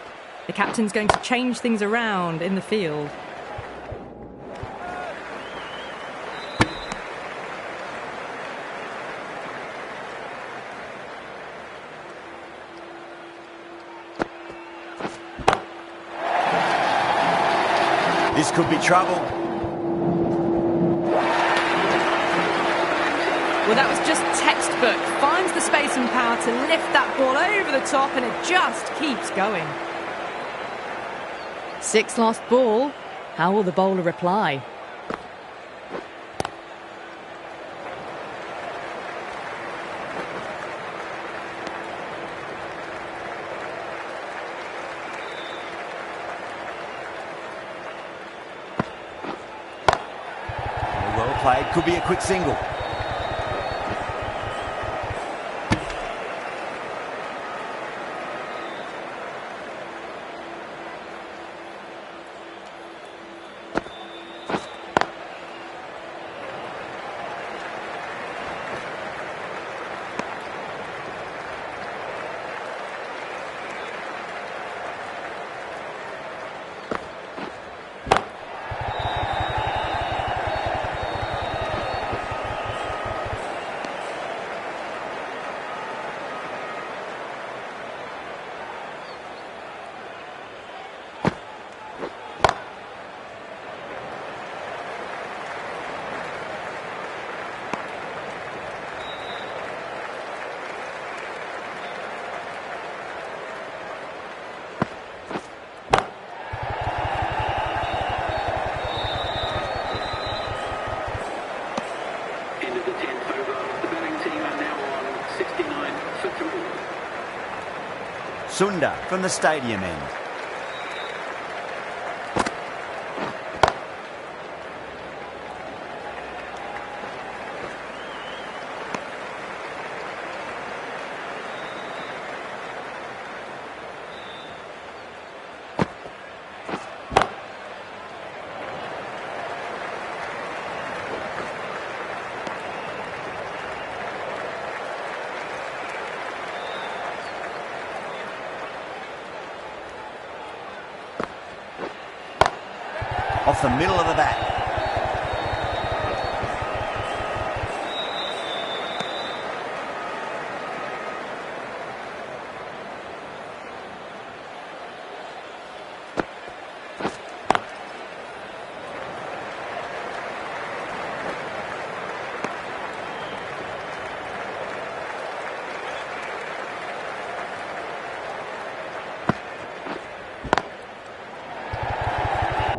The captain's going to change things around in the field. This could be trouble. Well, that was just textbook. Finds the space and power to lift that ball over the top, and it just keeps going. 6 last ball. How will the bowler reply? Well played. Could be a quick single. Sunda from the stadium end. off the middle of the bat.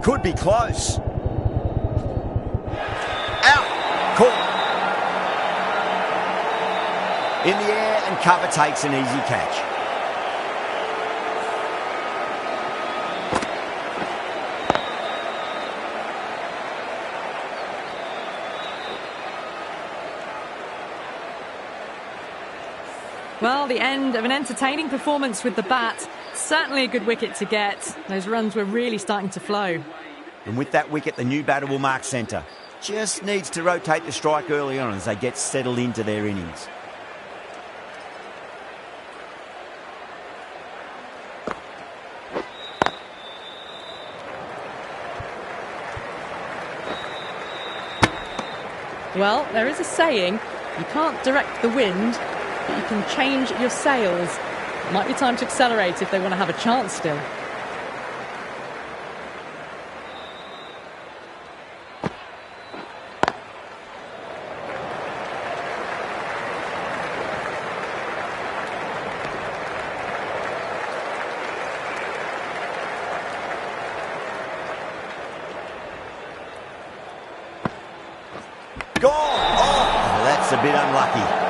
Could be close. Out. Caught. In the air and cover takes an easy catch. Well, the end of an entertaining performance with the bat. Certainly a good wicket to get. Those runs were really starting to flow. And with that wicket, the new batter will mark centre. Just needs to rotate the strike early on as they get settled into their innings. Well, there is a saying, you can't direct the wind, but you can change your sails. It might be time to accelerate if they want to have a chance still. Gone! Oh, that's a bit unlucky.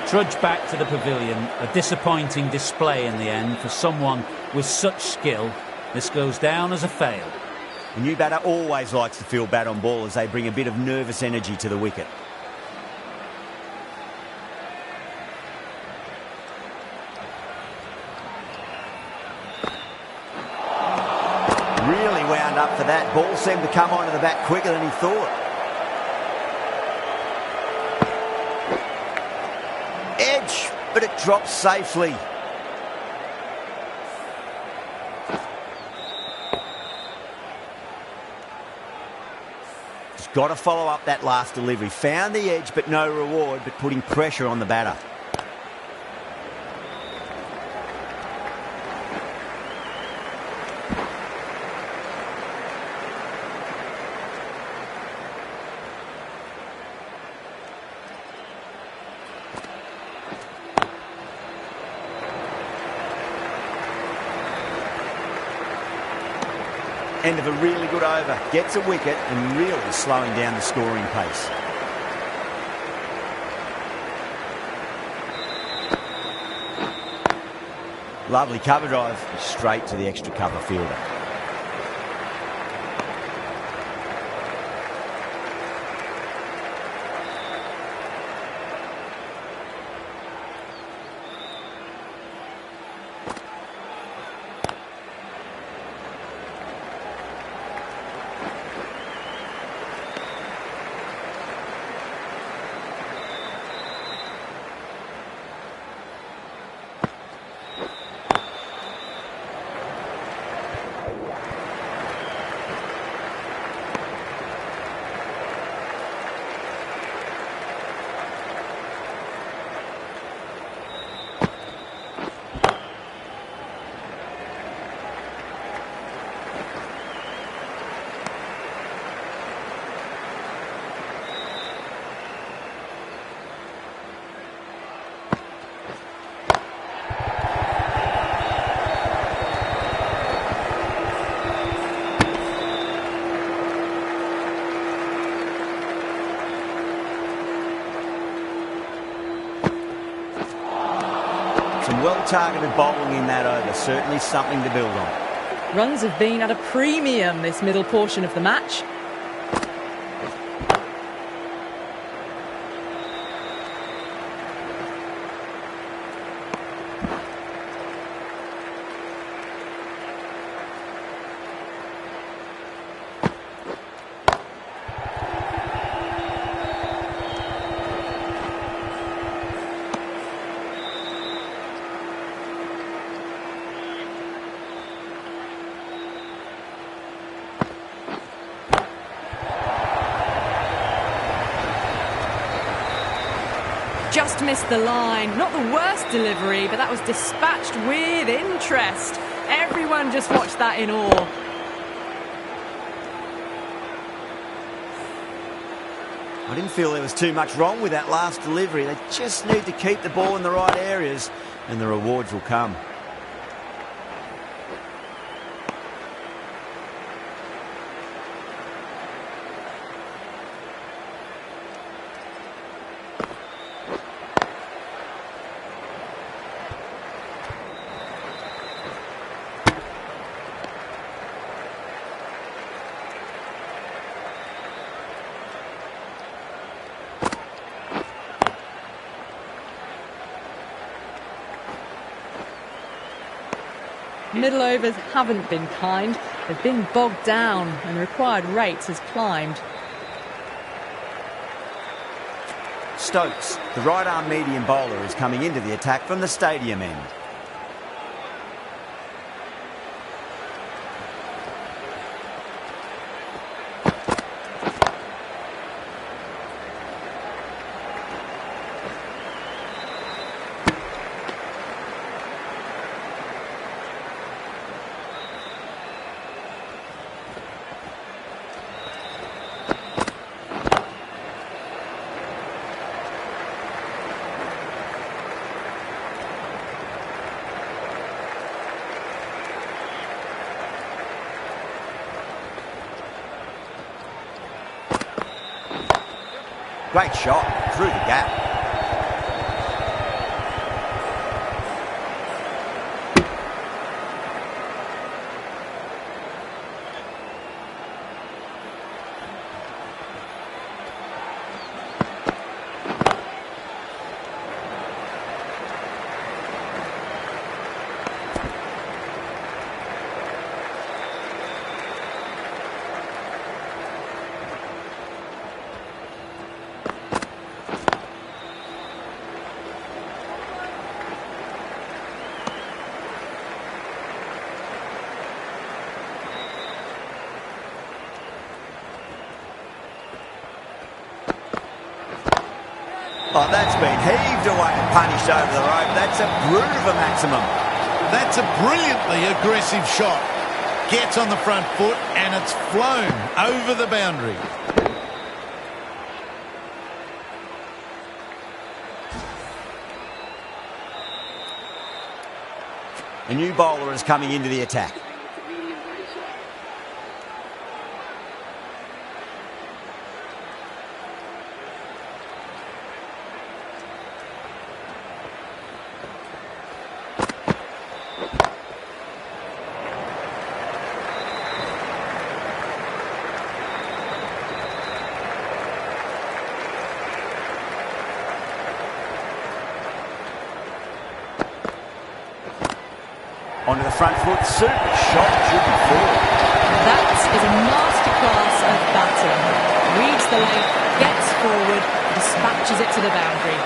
Trudge back to the pavilion. A disappointing display in the end for someone with such skill. This goes down as a fail. The new batter always likes to feel bat on ball as they bring a bit of nervous energy to the wicket. Really wound up for that. Ball seemed to come onto the bat quicker than he thought. Edge, but it drops safely. Just got to follow up that last delivery. Found the edge, but no reward, but putting pressure on the batter. End of a really good over. Gets a wicket and really slowing down the scoring pace. Lovely cover drive. Straight to the extra cover fielder. Some well-targeted bowling in that over. Certainly something to build on. Runs have been at a premium this middle portion of the match. just missed the line. Not the worst delivery, but that was dispatched with interest. Everyone just watched that in awe. I didn't feel there was too much wrong with that last delivery. They just need to keep the ball in the right areas and the rewards will come. Middle overs haven't been kind. They've been bogged down and required rates has climbed. Stokes, the right-arm medium bowler, is coming into the attack from the stadium end. Great shot through the gap. Oh, that's been heaved away and punished over the rope. That's a brute of a maximum. That's a brilliantly aggressive shot. Gets on the front foot and it's flown over the boundary. A new bowler is coming into the attack. Onto the front foot, super shot, should be forward. That is a masterclass of batting. Reads the length, gets forward, dispatches it to the boundary.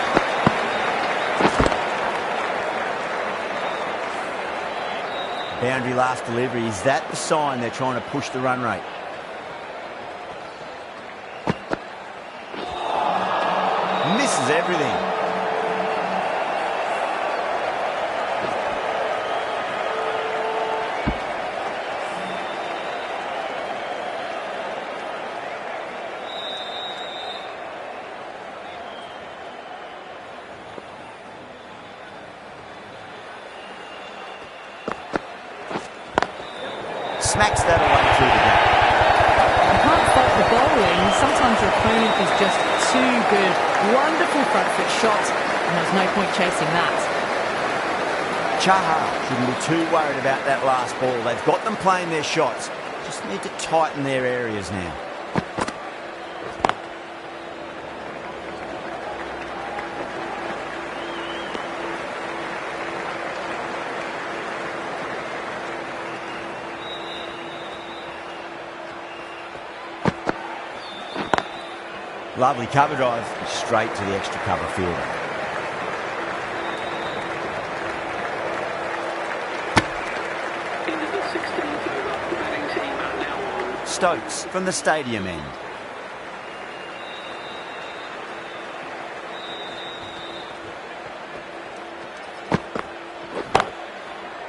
Boundary last delivery, is that the sign they're trying to push the run rate? Misses everything. Smacks that away through the gap. You can't fault the bowling. Sometimes your opponent is just too good. Wonderful front foot shot, and there's no point chasing that. Chahar shouldn't be too worried about that last ball. They've got them playing their shots. Just need to tighten their areas now. Lovely cover drive, straight to the extra cover fielder. Into the 16th over, the batting team are now on. Stokes from the stadium end.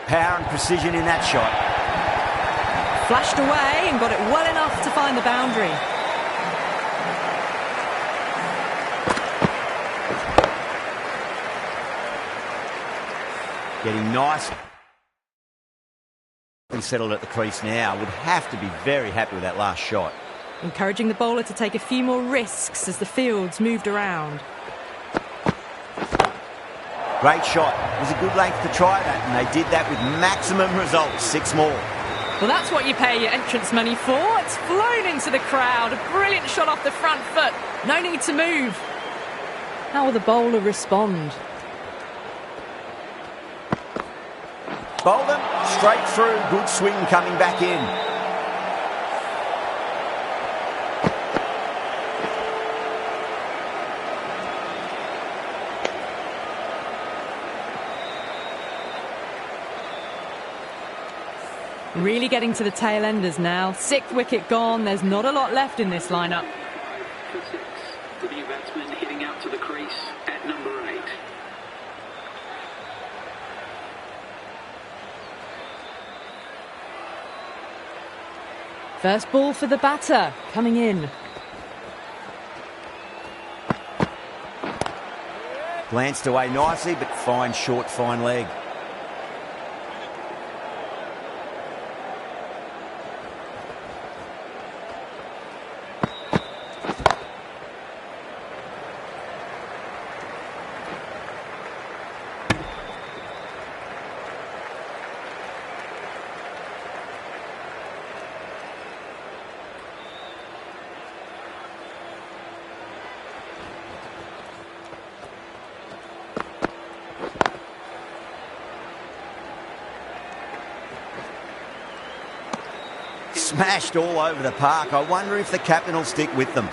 Power and precision in that shot. Flashed away and got it well enough to find the boundary. Getting nice and settled at the crease now. Would have to be very happy with that last shot. Encouraging the bowler to take a few more risks as the fields moved around. Great shot. It was a good length to try that, and they did that with maximum results. 6 more. Well, that's what you pay your entrance money for. It's flown into the crowd. A brilliant shot off the front foot. No need to move. How will the bowler respond? Bowl them straight through. Good swing coming back in. Really getting to the tail enders now. 6th wicket gone. There's not a lot left in this lineup. For 6, the new batsman heading out to the crease at number 8. First ball for the batter, coming in. Glanced away nicely, but fine short, fine leg. Smashed all over the park. I wonder if the captain will stick with them.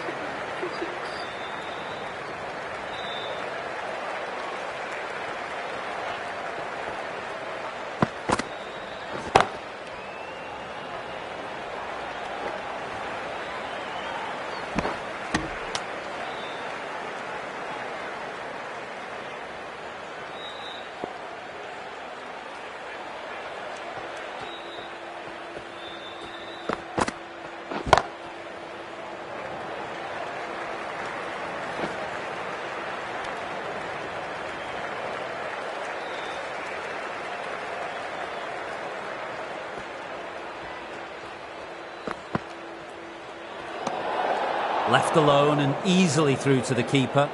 Left alone and easily through to the keeper.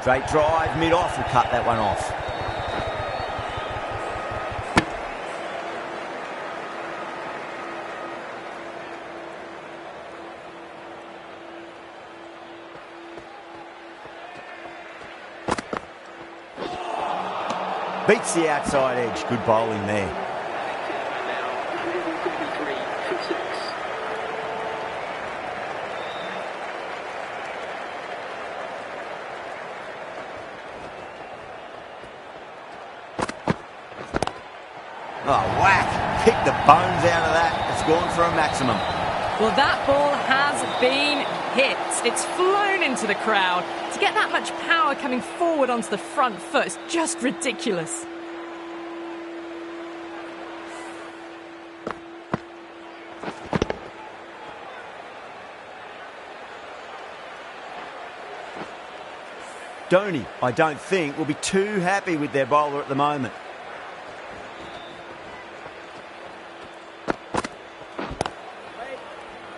Straight drive, mid-off, will cut that one off. Beats the outside edge. Good bowling there. Now 133 for 6. Oh, whack. Kicked the bones out of that. It's gone for a maximum. Well, that ball has been hit. It's flown into the crowd. To get that much power coming forward onto the front foot is just ridiculous. Dhoni, I don't think, will be too happy with their bowler at the moment.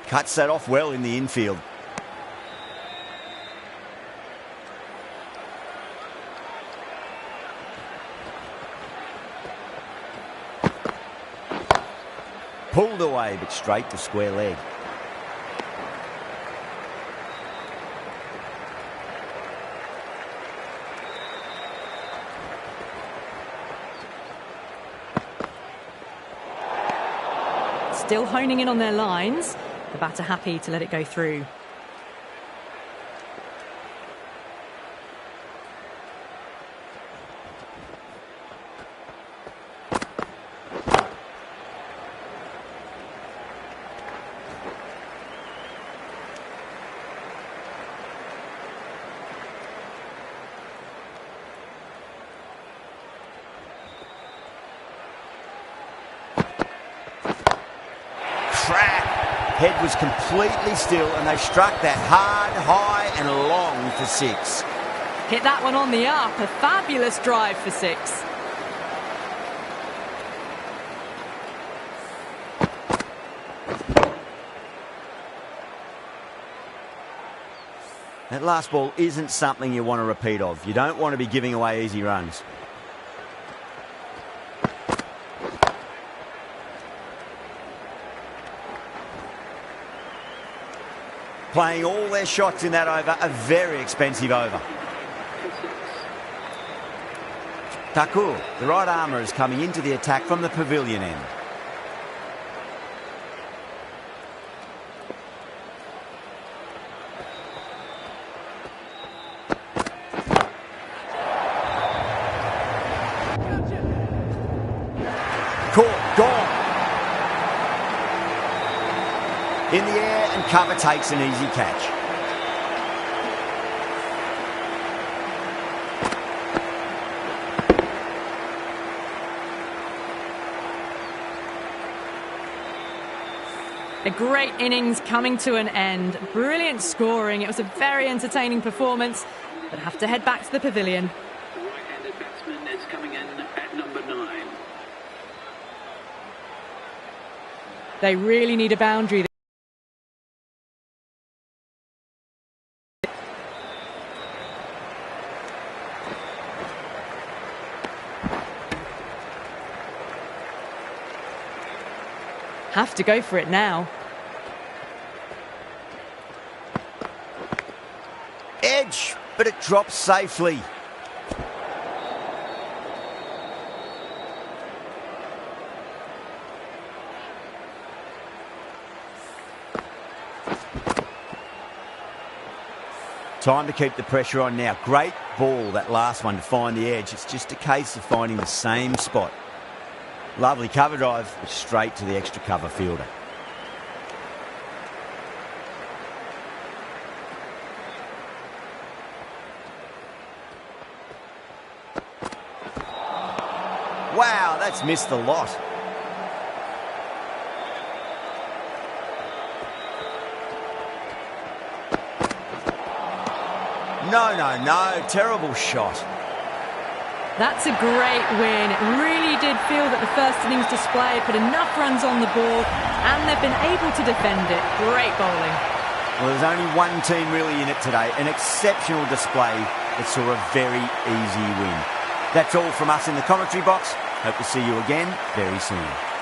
Cuts that off well in the infield. Pulled away, but straight to square leg. still honing in on their lines. The batter happy to let it go through. Head was completely still and they struck that hard, high and long for 6. Hit that one on the up. A fabulous drive for 6. That last ball isn't something you want to repeat of. You don't want to be giving away easy runs. Playing all their shots in that over, a very expensive over. Thakur, the right armour, is coming into the attack from the pavilion end. Caught, gone. In the air and cover takes an easy catch. A great innings coming to an end. Brilliant scoring. It was a very entertaining performance, but have to head back to the pavilion. The right-handed batsman is coming in at number 9. They really need a boundary. Have to go for it now. Edge, but it drops safely. Time to keep the pressure on now. Great ball, that last one, to find the edge. It's just a case of finding the same spot. Lovely cover drive, straight to the extra cover fielder. Wow, that's missed the lot. No, terrible shot. That's a great win. It really did feel that the first innings display put enough runs on the board and they've been able to defend it. Great bowling. Well, there's only one team really in it today. An exceptional display that saw a very easy win. That's all from us in the commentary box. Hope to see you again very soon.